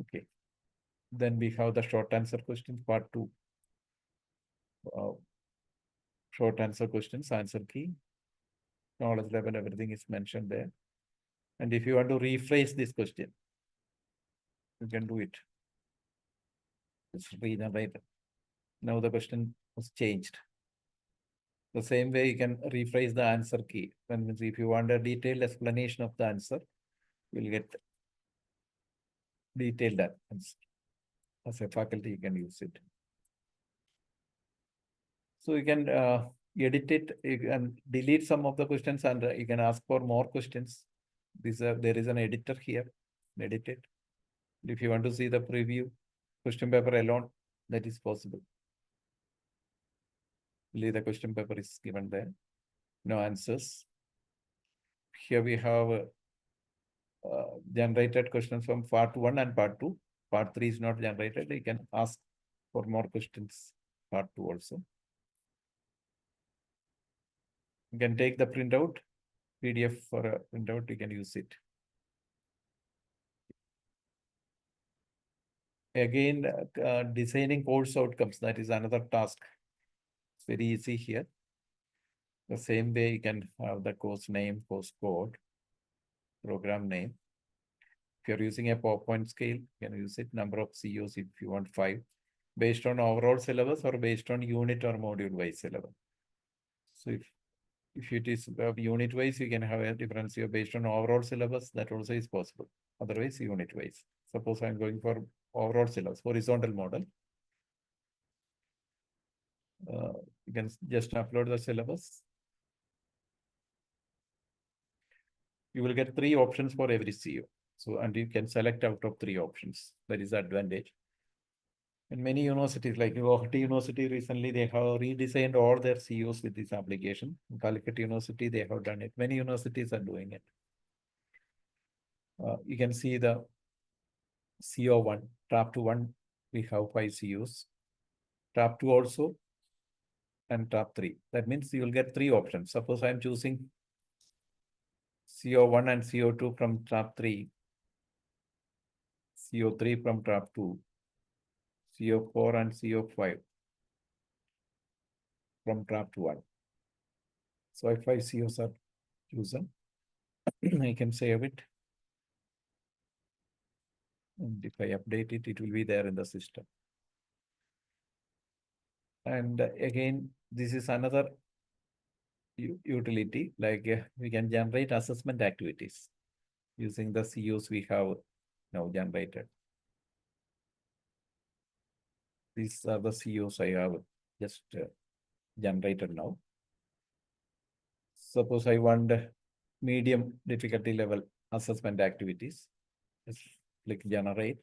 Okay. Then we have the short answer questions, part 2. Short answer questions, answer key, knowledge level, everything is mentioned there. And if you want to rephrase this question, you can do it. It's regenerate. Now the question was changed. The same way you can rephrase the answer key. When if you want a detailed explanation of the answer, you'll get detailed answer. As a faculty, you can use it. So you can edit it, you can delete some of the questions, and you can ask for more questions. There is an editor here, edit it. If you want to see the preview question paper alone, that is possible. The question paper is given there. No answers. Here we have generated questions from part 1 and part 2. Part 3 is not generated. You can ask for more questions, part 2 also. You can take the printout, PDF for a printout, you can use it. Again, designing course outcomes, that is another task. It's very easy here. The same way you can have the course name, course code, program name. If you're using a PowerPoint scale, you can use it. Number of COs if you want 5, based on overall syllabus or based on unit or module wise syllabus. So if it is unit wise, you can have a difference here based on overall syllabus. That also is possible. Otherwise, unit wise. Suppose I'm going for overall syllabus, horizontal model. You can just upload the syllabus. You will get 3 options for every CO. So, and you can select out of 3 options. That is the advantage. In many universities, like Guwahati University recently, they have redesigned all their COs with this application. In Calicut University, they have done it. Many universities are doing it. You can see the CO1, draft 1, we have 5 COs. Draft 2 also, and draft 3. That means you will get 3 options. Suppose I am choosing CO1 and CO2 from draft 3, CO3 from draft 2, CO4 and CO5 from draft 1. So if 5 COs are chosen, I can save it. And if I update it, it will be there in the system. And again, this is another utility, like we can generate assessment activities using the COs we have now generated. These are the COs I have just generated now. Suppose I want medium difficulty level assessment activities. Just click generate.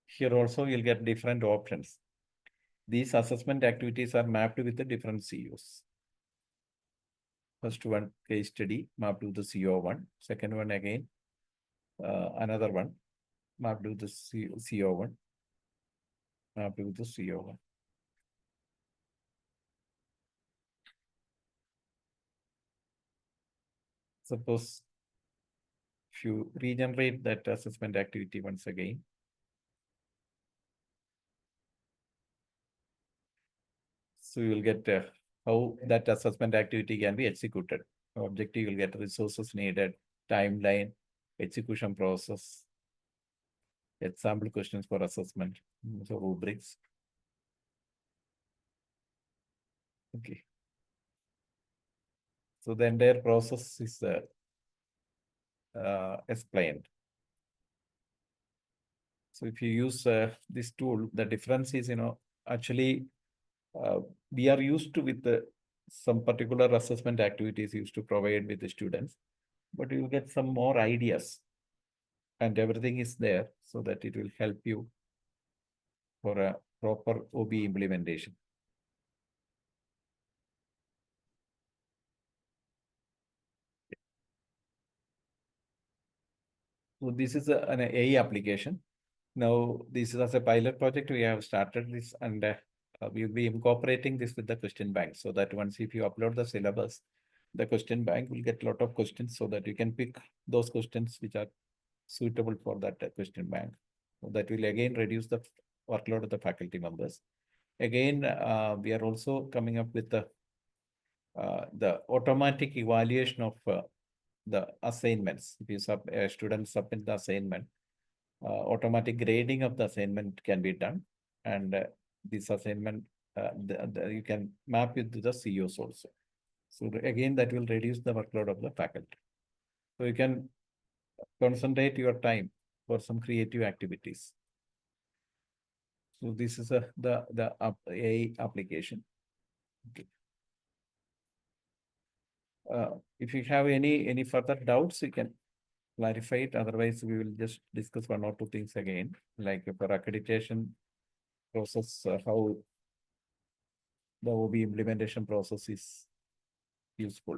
Here also you'll get different options. These assessment activities are mapped with the different COs. First one, case study, mapped to the CO1. Second one again, another one, mapped to the CO1, mapped to the CO1. Suppose if you regenerate that assessment activity once again, so you will get how that assessment activity can be executed. Objective, you will get resources needed, timeline, execution process, example questions for assessment, so rubrics. Okay. So the entire process is explained. So if you use this tool, the difference is, actually we are used to with some particular assessment activities used to provide with the students, but you get some more ideas and everything is there so that it will help you for a proper OBE implementation. So this is an AI application. Now, this is as a pilot project, we have started this and we will be incorporating this with the question bank so that once if you upload the syllabus, the question bank will get a lot of questions so that you can pick those questions which are suitable for that question bank. So that will again reduce the workload of the faculty members. Again, we are also coming up with the automatic evaluation of the assignments. If you students submit the assignment, automatic grading of the assignment can be done, and this assignment you can map it to the COs also. So again, that will reduce the workload of the faculty. So you can concentrate your time for some creative activities. So this is the AI application. Okay. If you have any further doubts, you can clarify it. Otherwise, we will just discuss 1 or 2 things again, like for accreditation process, how the OBE implementation process is useful.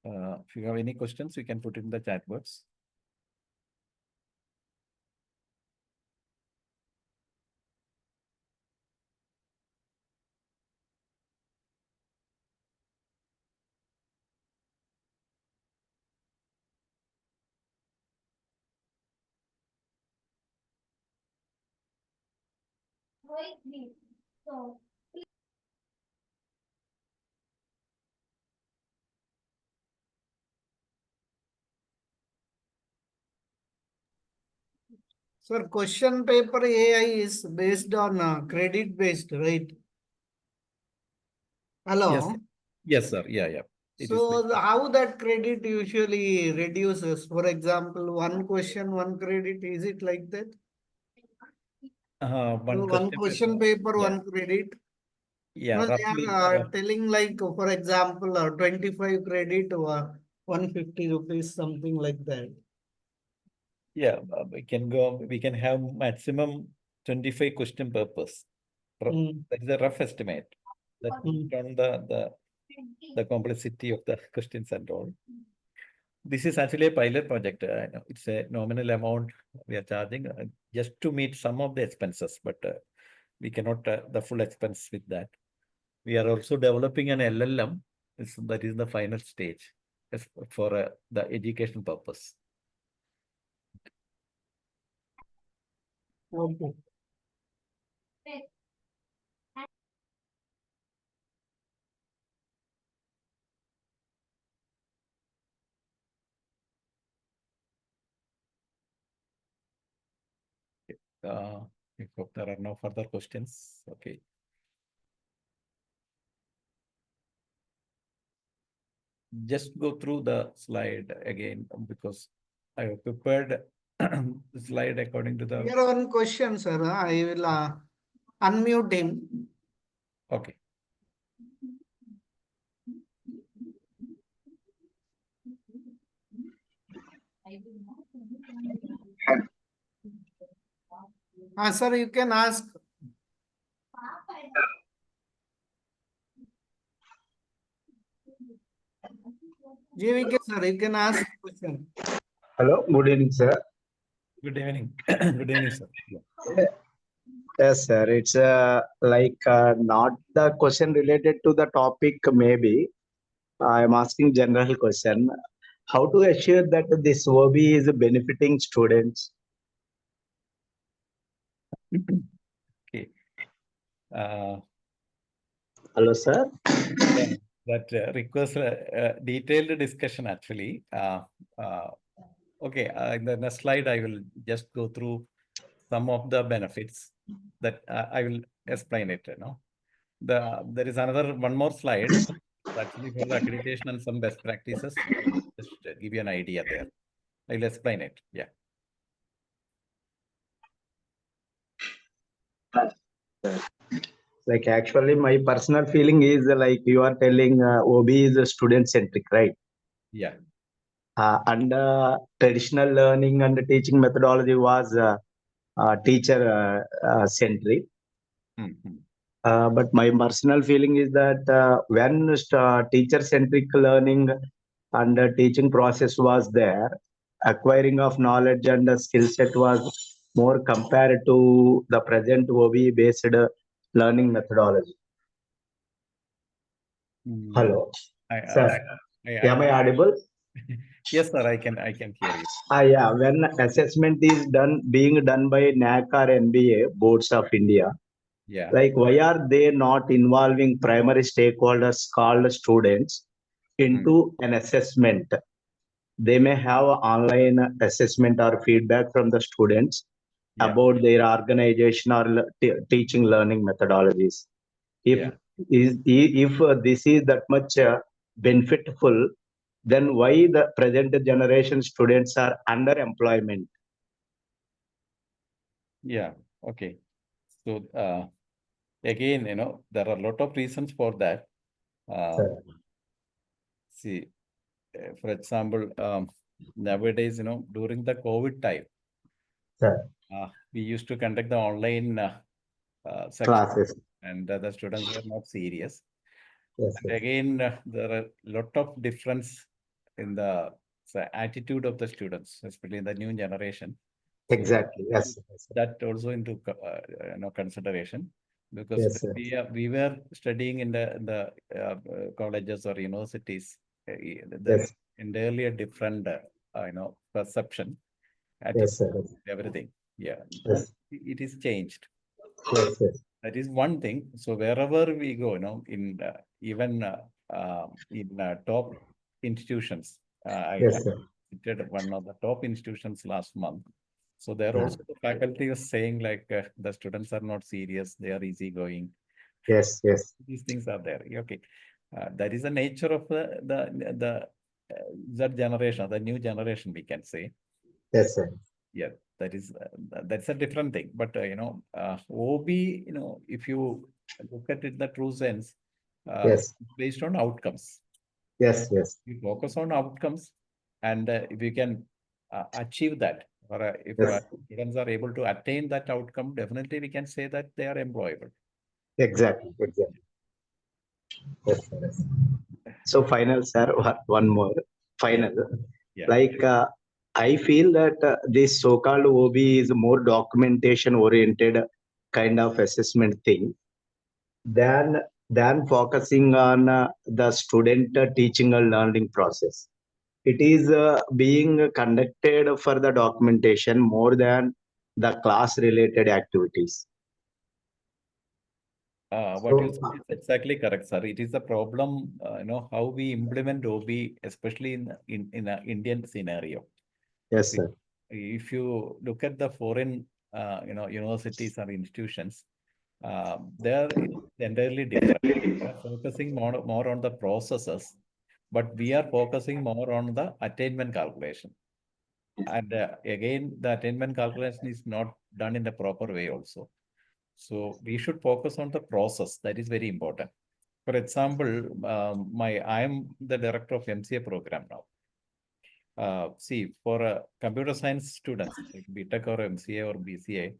If you have any questions, you can put in the chat box. Sir, question paper AI is based on credit based, right? Hello. Yes, yes, sir. Yeah. It is So how that credit usually reduces? For example, one question, one credit. Is it like that? one One question paper, yeah. one credit. Yeah, No, they roughly. are telling like, for example, 25 credit or 150 rupees, something like that. Yeah, we can have maximum 25 question purpose. Mm. That is a rough estimate. That Mm. on the complexity of the questions and all. This is actually a pilot project. It's a nominal amount we are charging just to meet some of the expenses, but we cannot the full expense with that. We are also developing an LLM. That is the final stage for the education purpose. Okay. I hope there are no further questions. Okay. Just go through the slide again because I have prepared the slide according to the. Here one question, sir. I will unmute him. Okay. Sir, you can ask. JVK, sir, you can ask question. Hello, good evening, sir. Good evening. Good evening, sir. Yeah. Yes, sir. It's not the question related to the topic, maybe. I'm asking general question. How to assure that this OBE is benefiting students? Okay. Hello, sir. Yeah, that requires a detailed discussion actually. Okay, in the next slide, I will just go through some of the benefits that I will explain it. There is one more slide actually for the accreditation and some best practices. I will just give you an idea there. I will explain it. Yeah. Like actually, my personal feeling is like you are telling OBE is student centric, right? Yeah. And traditional learning and teaching methodology was teacher centric. Mm-hmm. But my personal feeling is that when teacher-centric learning and teaching process was there, acquiring of knowledge and skill set was more compared to the present OBE-based learning methodology. Hello, sir. Am I audible? Yes, sir. I can hear you. Yeah. When assessment is being done by NAC or NBA boards of India. Yeah. Like, why are they not involving primary stakeholders called students into an assessment? They may have online assessment or feedback from the students about their organization or teaching learning methodologies. If this is that much benefitful, then why the present generation students are underemployment? Yeah. Okay. So again, there are a lot of reasons for that. See, for example, nowadays, during the COVID time, we used to conduct the online section, Classes. and the students were not serious. Yes, And again, there are a lot of difference in the attitude of the students, especially in the new generation. Exactly. Yes. That also into consideration, because Yes, sir. we were studying in the colleges or universities Yes. entirely a different perception, Yes, sir. everything. Yeah, Yes. it is changed. Yes, yes. That is one thing. So wherever we go, in even in top institutions, I Yes, sir. visited one of the top institutions last month. So there Yeah. also the faculty was saying like the students are not serious, they are easygoing. Yes, yes. These things are there. Okay, that is the nature of the that generation, the new generation, we can say. Yes, sir. Yeah, that's a different thing. But OB, if you look at it in the true sense, Yes. based on outcomes. Yes, yes. You focus on outcomes, and if you can achieve that, or if Yes. students are able to attain that outcome, definitely we can say that they are employable. Exactly. Yes, sir, yes. So final, sir, one more final. Yeah. Like I feel that this so-called OB is more documentation-oriented kind of assessment thing than focusing on the student teaching and learning process. It is being conducted for the documentation more than the class-related activities. What you So said is exactly correct, sir. It is a problem, how we implement OB, especially in an Indian scenario. yes, See, sir. if you look at the foreign, universities or institutions, they're entirely different. They're focusing more on the processes, but we are focusing more on the attainment calculation. And again, the attainment calculation is not done in the proper way also. So we should focus on the process. That is very important. For example, I am the director of MCA program now. See, for computer science students, like BTech or MCA or BCA,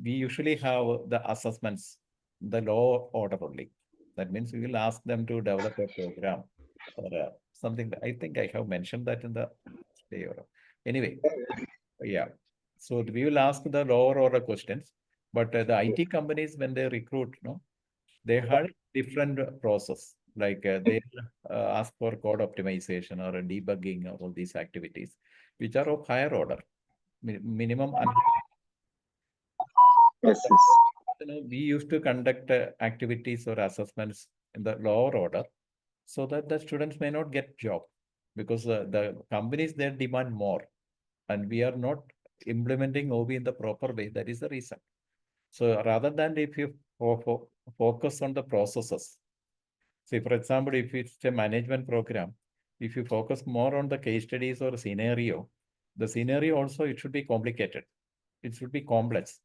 we usually have the assessments, the low order only. That means we will ask them to develop a program or something. I think I have mentioned that in the day or anyway. Yeah. So we will ask the lower order questions, but the IT companies, when they recruit, they had different process. Like they ask for code optimization or debugging or all these activities, which are of higher order, minimum. Yes, yes. We used to conduct activities or assessments in the lower order so that the students may not get job because the companies they demand more and we are not implementing OB in the proper way. That is the reason. So rather than if you focus on the processes, say for example, if it's a management program, if you focus more on the case studies or scenario, the scenario also it should be complicated. It should be complex.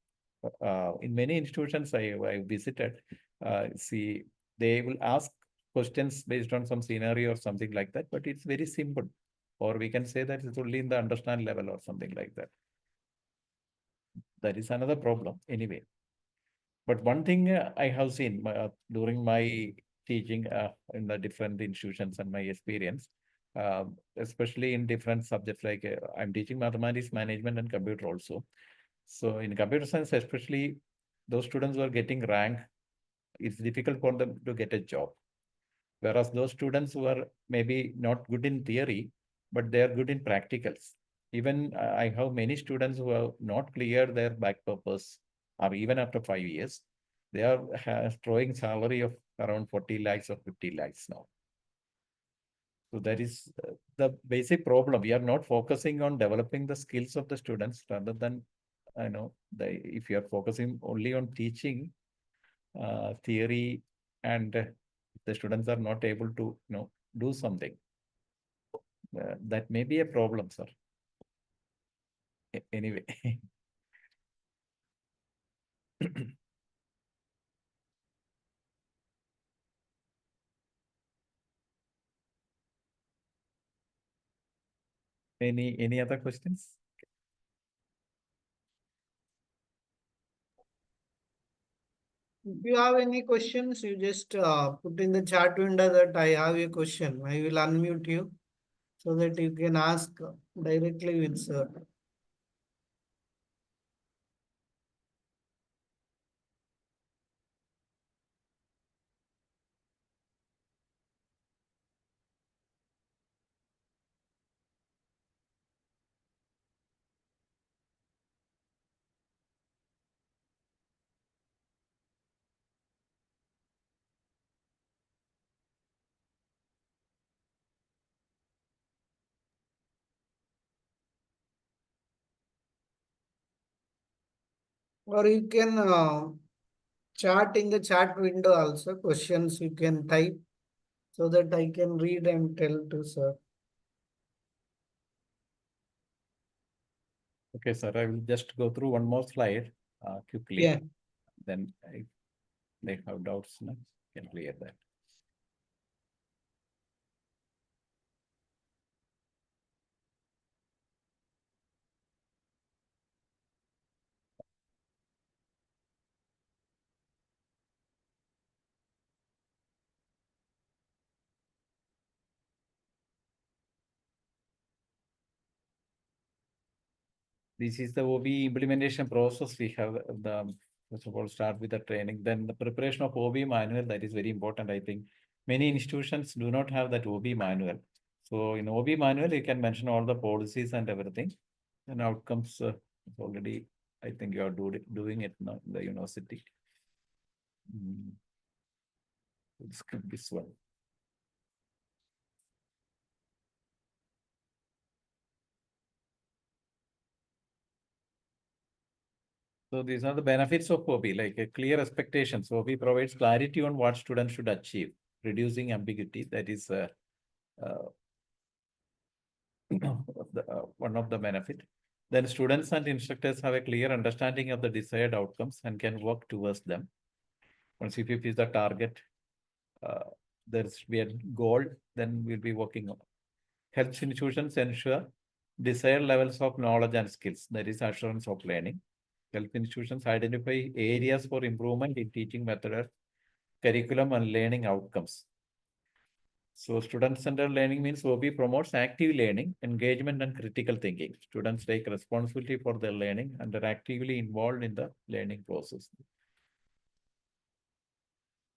In many institutions I visited, see, they will ask questions based on some scenario or something like that, but it's very simple. Or we can say that it's only in the understand level or something like that. That is another problem anyway. But one thing I have seen during my teaching in the different institutions and my experience, especially in different subjects, like I'm teaching mathematics, management, and computer also. So in computer science, especially those students who are getting rank, it's difficult for them to get a job. Whereas those students who are maybe not good in theory, but they are good in practicals. Even I have many students who have not cleared their back purpose, or even after 5 years, they are drawing salary of around 40 lakhs or 50 lakhs now. So that is the basic problem. We are not focusing on developing the skills of the students rather than, if you are focusing only on teaching theory and the students are not able to, do something. That may be a problem, sir. Anyway. Any other questions? If you have any questions, you just put in the chat window that I have a question. I will unmute you so that you can ask directly with sir. Or you can chat in the chat window also. Questions you can type so that I can read and tell to sir. Okay, sir. I will just go through one more slide quickly. Yeah. Then if they have doubts, can clear that. this is the OBE implementation process. We have the, first of all, start with the training, then the preparation of OBE manual. That is very important. I think many institutions do not have that OBE manual. So in OBE manual, you can mention all the policies and everything, and outcomes already. I think you are doing it now in the university. Let's skip this one. So these are the benefits of OB, like a clear expectations. OB provides clarity on what students should achieve, reducing ambiguity. That is one of the benefit. Then students and instructors have a clear understanding of the desired outcomes and can work towards them. Once if is the target, there should be a goal, then we'll be working on. Helps institutions ensure desired levels of knowledge and skills. That is assurance of learning. Help institutions identify areas for improvement in teaching method, curriculum, and learning outcomes. So student-centered learning means OB promotes active learning, engagement, and critical thinking. Students take responsibility for their learning and are actively involved in the learning process.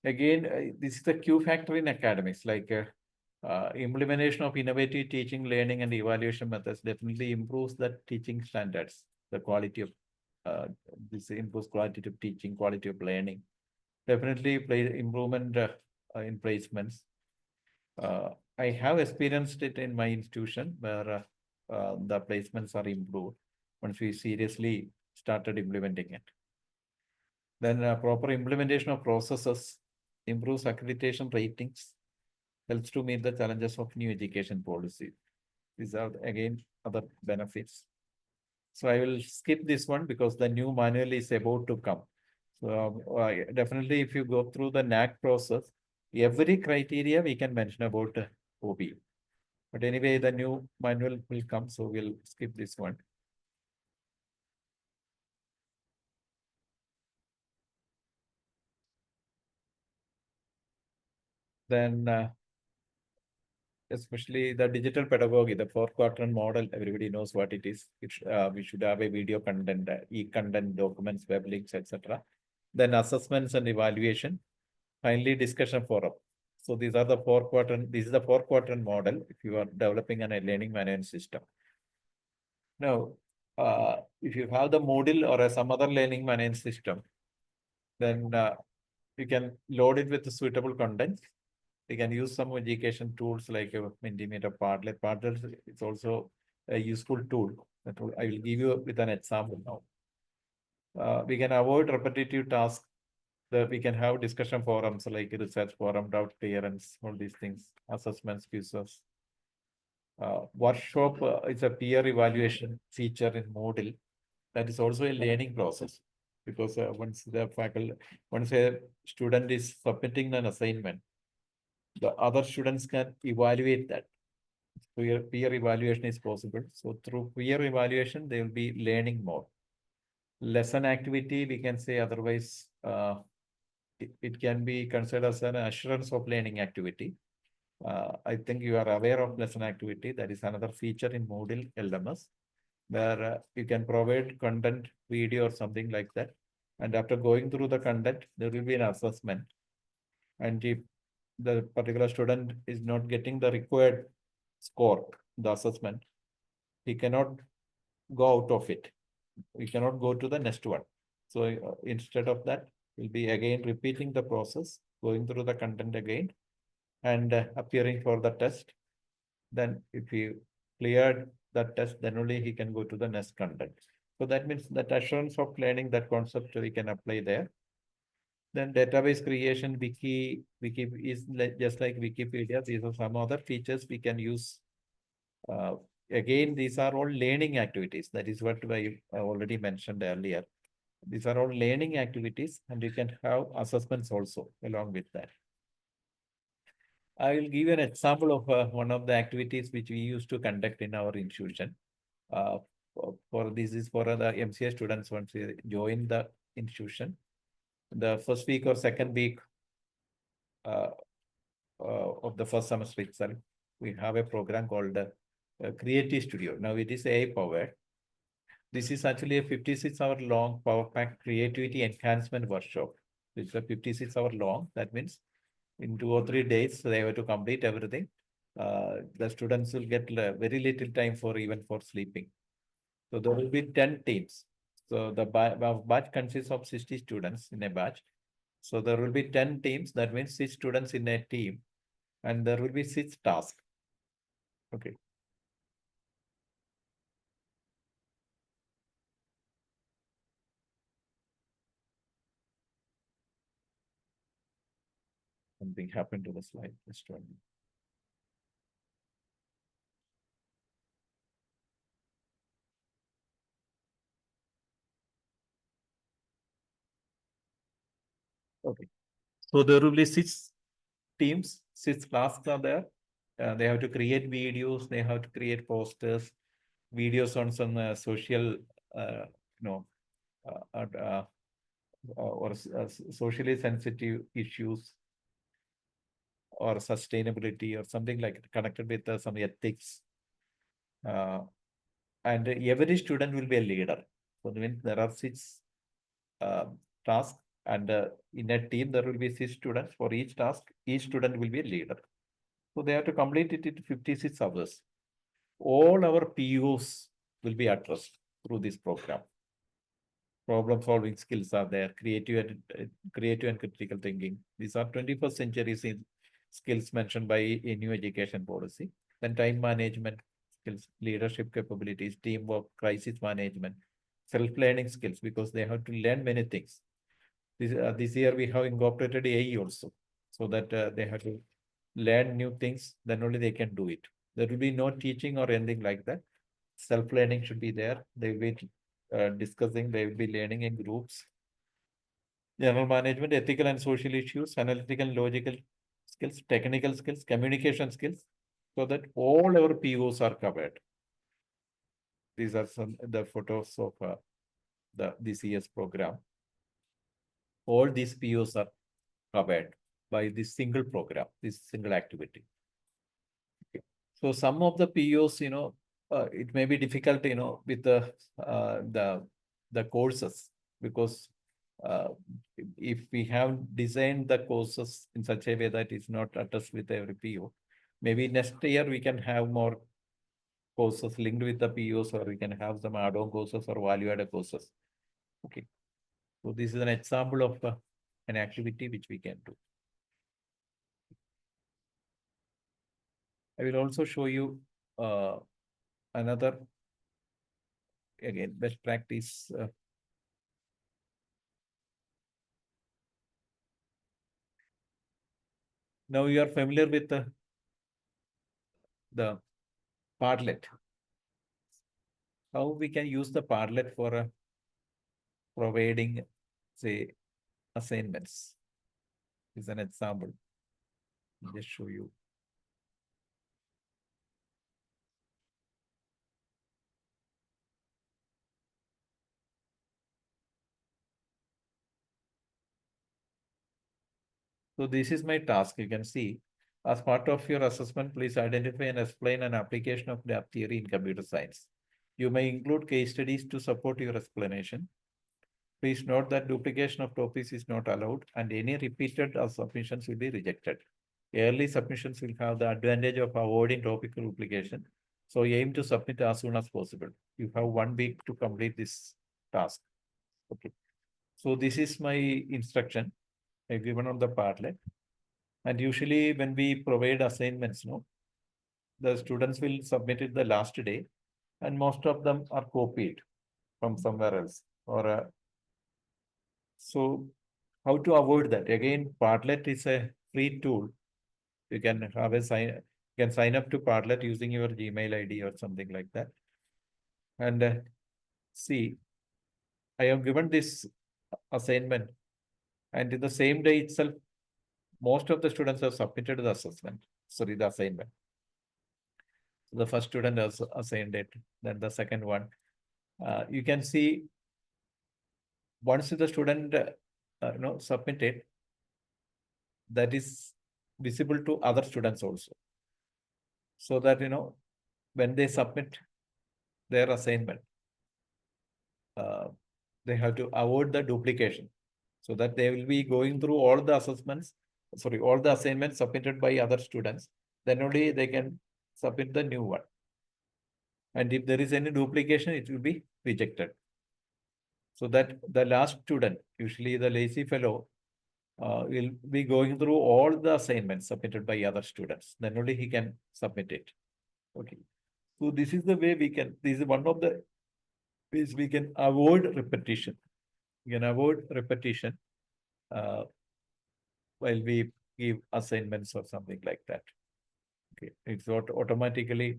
Again, this is the Q factor in academics, like implementation of innovative teaching, learning, and evaluation methods definitely improves the teaching standards, the quality of this improves quality of teaching, quality of learning. Definitely play improvement in placements. I have experienced it in my institution where the placements are improved once we seriously started implementing it. Then proper implementation of processes improves accreditation ratings, helps to meet the challenges of new education policy. These are again other benefits. So I will skip this one because the new manual is about to come. So definitely if you go through the NAC process, every criteria we can mention about OB. But anyway, the new manual will come, so we'll skip this one. Then especially the digital pedagogy, the 4-quadrant model, everybody knows what it is. We should have a video content, e-content, documents, web links, etc. Then assessments and evaluation. Finally, discussion forum. So these are the 4-quadrant. This is the 4-quadrant model if you are developing a learning management system. Now, if you have the Moodle or some other learning management system, then you can load it with the suitable content. You can use some education tools like Mentimeter, PART3. PART3 is also a useful tool. I will give you with an example now. We can avoid repetitive tasks. We can have discussion forums like research forum, doubt clearance, all these things, assessments, quizzes. Workshop is a peer evaluation feature in Moodle. That is also a learning process because once a student is submitting an assignment, the other students can evaluate that. Peer evaluation is possible. So through peer evaluation, they will be learning more. Lesson activity, we can say otherwise, it can be considered as an assurance of learning activity. I think you are aware of lesson activity. That is another feature in Moodle LMS, where you can provide content, video or something like that. And after going through the content, there will be an assessment. And if the particular student is not getting the required score, the assessment, he cannot go out of it. We cannot go to the next one. So instead of that, we'll be again repeating the process, going through the content again, and appearing for the test. Then if he cleared that test, then only he can go to the next content. So that means that assurance of learning, that concept we can apply there. Then database creation, wiki is just like Wikipedia. These are some other features we can use. Again, these are all learning activities. That is what I already mentioned earlier. These are all learning activities, and you can have assessments also along with that. I will give you an example of one of the activities which we used to conduct in our institution. This is for the MCA students once they join the institution. The first week or second week of the first semester itself, we have a program called Creative Studio. Now it is AI powered. This is actually a 56-hour long Power Pack Creativity Enhancement Workshop. It's a 56-hour long. That means in 2 or 3 days, they have to complete everything. The students will get very little time for even for sleeping. So there will be 10 teams. So the batch consists of 60 students in a batch. So there will be 10 teams. That means 6 students in a team, and there will be 6 tasks. Okay. Something happened to the slide. Just one minute. Okay. So there will be 6 teams, 6 tasks are there. They have to create videos, they have to create posters, videos on some social, or socially sensitive issues or sustainability or something like connected with some ethics. And every student will be a leader. So when there are 6 tasks, and in a team there will be 6 students. For each task, each student will be a leader. So they have to complete it in 56 hours. All our POs will be addressed through this program. Problem solving skills are there, creative and critical thinking. These are 21st century skills mentioned by a new education policy. Then time management skills, leadership capabilities, teamwork, crisis management, self-learning skills, because they have to learn many things. This year we have incorporated AI also, so that they have to learn new things, then only they can do it. There will be no teaching or anything like that. Self-learning should be there. They will be discussing, they will be learning in groups. General management, ethical and social issues, analytical and logical skills, technical skills, communication skills, so that all our POs are covered. These are some the photos of this year's program. All these POs are covered by this single program, this single activity. Okay. So some of the POs, it may be difficult, with the courses, because if we have designed the courses in such a way that it's not addressed with every PO, maybe next year we can have more courses linked with the POs, or we can have some add-on courses or value-added courses. Okay. So this is an example of an activity which we can do. I will also show you another, again, best practice. Now you are familiar with the Padlet. How we can use the Padlet for providing, say, assignments. Is an example. I'll just show you. So this is my task. You can see, as part of your assessment, please identify and explain an application of lab theory in computer science. You may include case studies to support your explanation. Please note that duplication of topics is not allowed, and any repeated submissions will be rejected. Early submissions will have the advantage of avoiding topic duplication. So aim to submit as soon as possible. You have 1 week to complete this task. Okay. So this is my instruction given on the Padlet. And usually when we provide assignments, the students will submit it the last day, and most of them are copied from somewhere else. Or so how to avoid that? Again, Padlet is a free tool. You can have you can sign up to Padlet using your Gmail ID or something like that. And see, I have given this assignment, and in the same day itself, most of the students have submitted the the assignment. So the first student has assigned it, then the second one. You can see once the student submitted, that is visible to other students also. So that when they submit their assignment, they have to avoid the duplication, so that they will be going through all the assessments, all the assignments submitted by other students. Then only they can submit the new one. And if there is any duplication, it will be rejected. So that the last student, usually the lazy fellow, will be going through all the assignments submitted by other students. Then only he can submit it. Okay. So this is the way we can, this is one of the ways we can avoid repetition. We can avoid repetition while we give assignments or something like that. Okay. It's automatically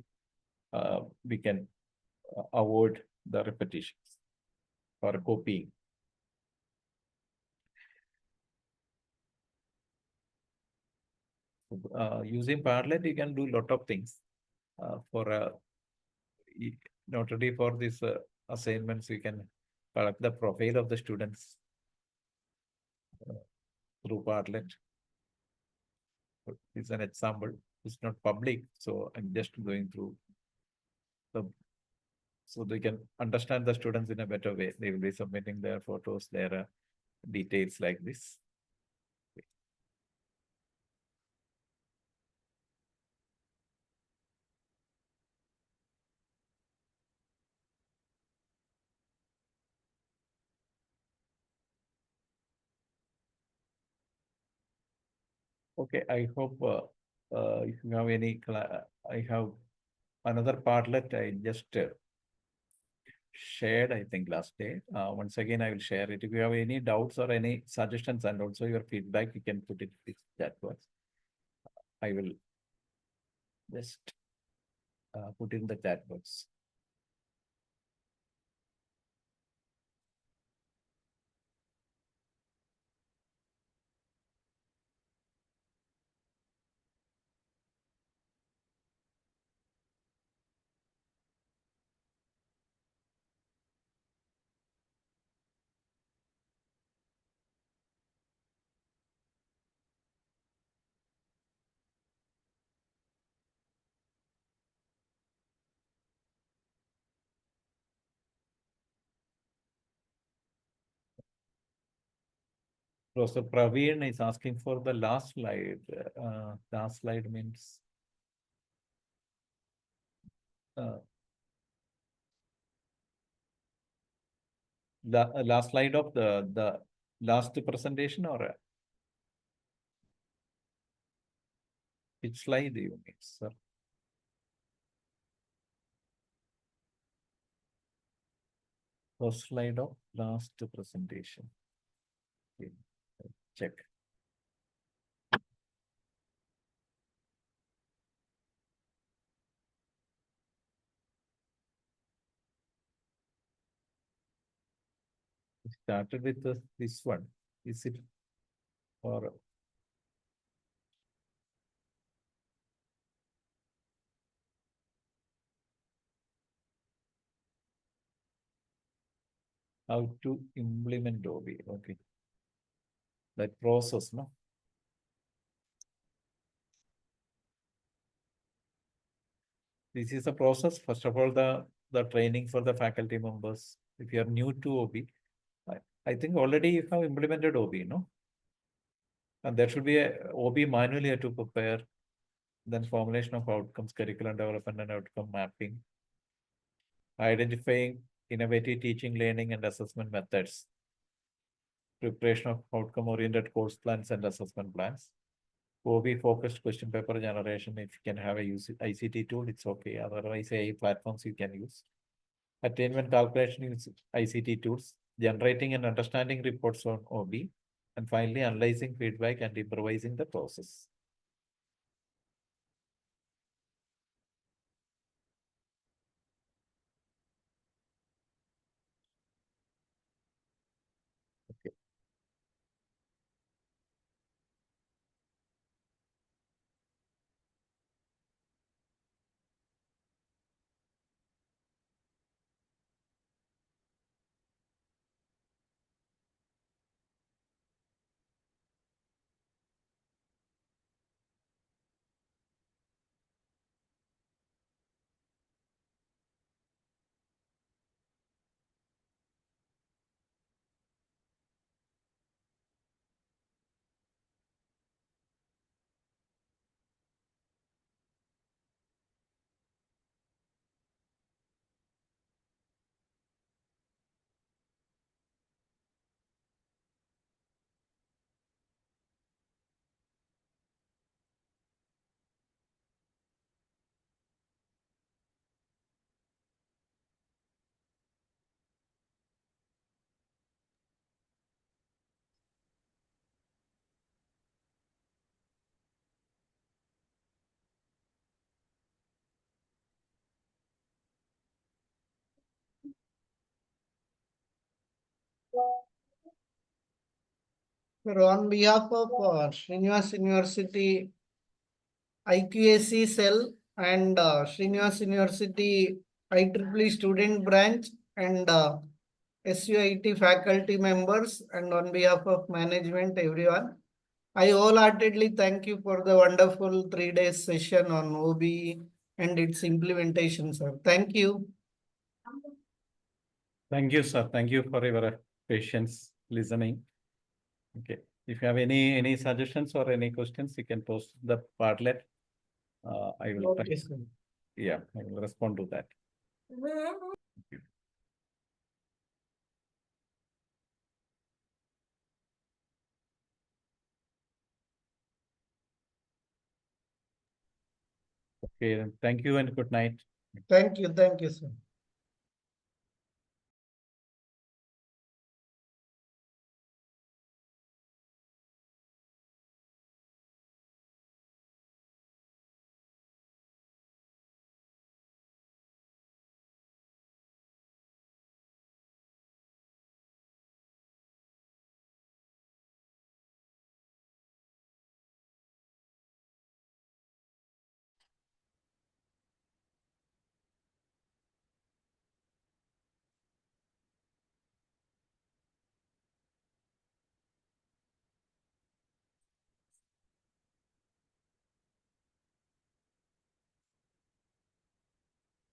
we can avoid the repetitions or copying. Using Parlet, you can do a lot of things not only for these assignments. You can collect the profile of the students through Parlet. It's an example. It's not public, so I'm just going through the, so they can understand the students in a better way. They will be submitting their photos, their details like this. Okay, I hope if you have any, I have another Parlet I just shared, I think last day. Once again, I will share it. If you have any doubts or any suggestions and also your feedback, you can put it in the chat box. I will just put in the chat box. Professor Praveen is asking for the last slide. Last slide means the last slide of the last presentation, or which slide you mean, sir? First slide of last presentation. Okay. Check. Started with this one. Is it, or how to implement OBE? Okay. That process, no? This is a process. First of all, the training for the faculty members. If you are new to OBE, I think already you have implemented OBE, no? And there should be a OBE manually to prepare. Then formulation of outcomes, curriculum development and outcome mapping, identifying innovative teaching, learning and assessment methods, preparation of outcome-oriented course plans and assessment plans, OBE-focused question paper generation. If you can have a ICT tool, it's okay. Otherwise, AI platforms you can use. Attainment calculation use ICT tools, generating and understanding reports on OBE, and finally analyzing feedback and improvising the process. Okay. Sir, on behalf of Srinivas University IQAC cell and Srinivas University IEEE student branch and SUIT faculty members, and on behalf of management, everyone, I wholeheartedly thank you for the wonderful 3 days session on OBE and its implementation, sir. Thank you. Thank you, sir. Thank you for your patience listening. Okay, if you have any suggestions or any questions, you can post the Padlet. I will, Okay, sir. yeah, I will respond to that. Okay, then thank you and good night. Thank you, sir.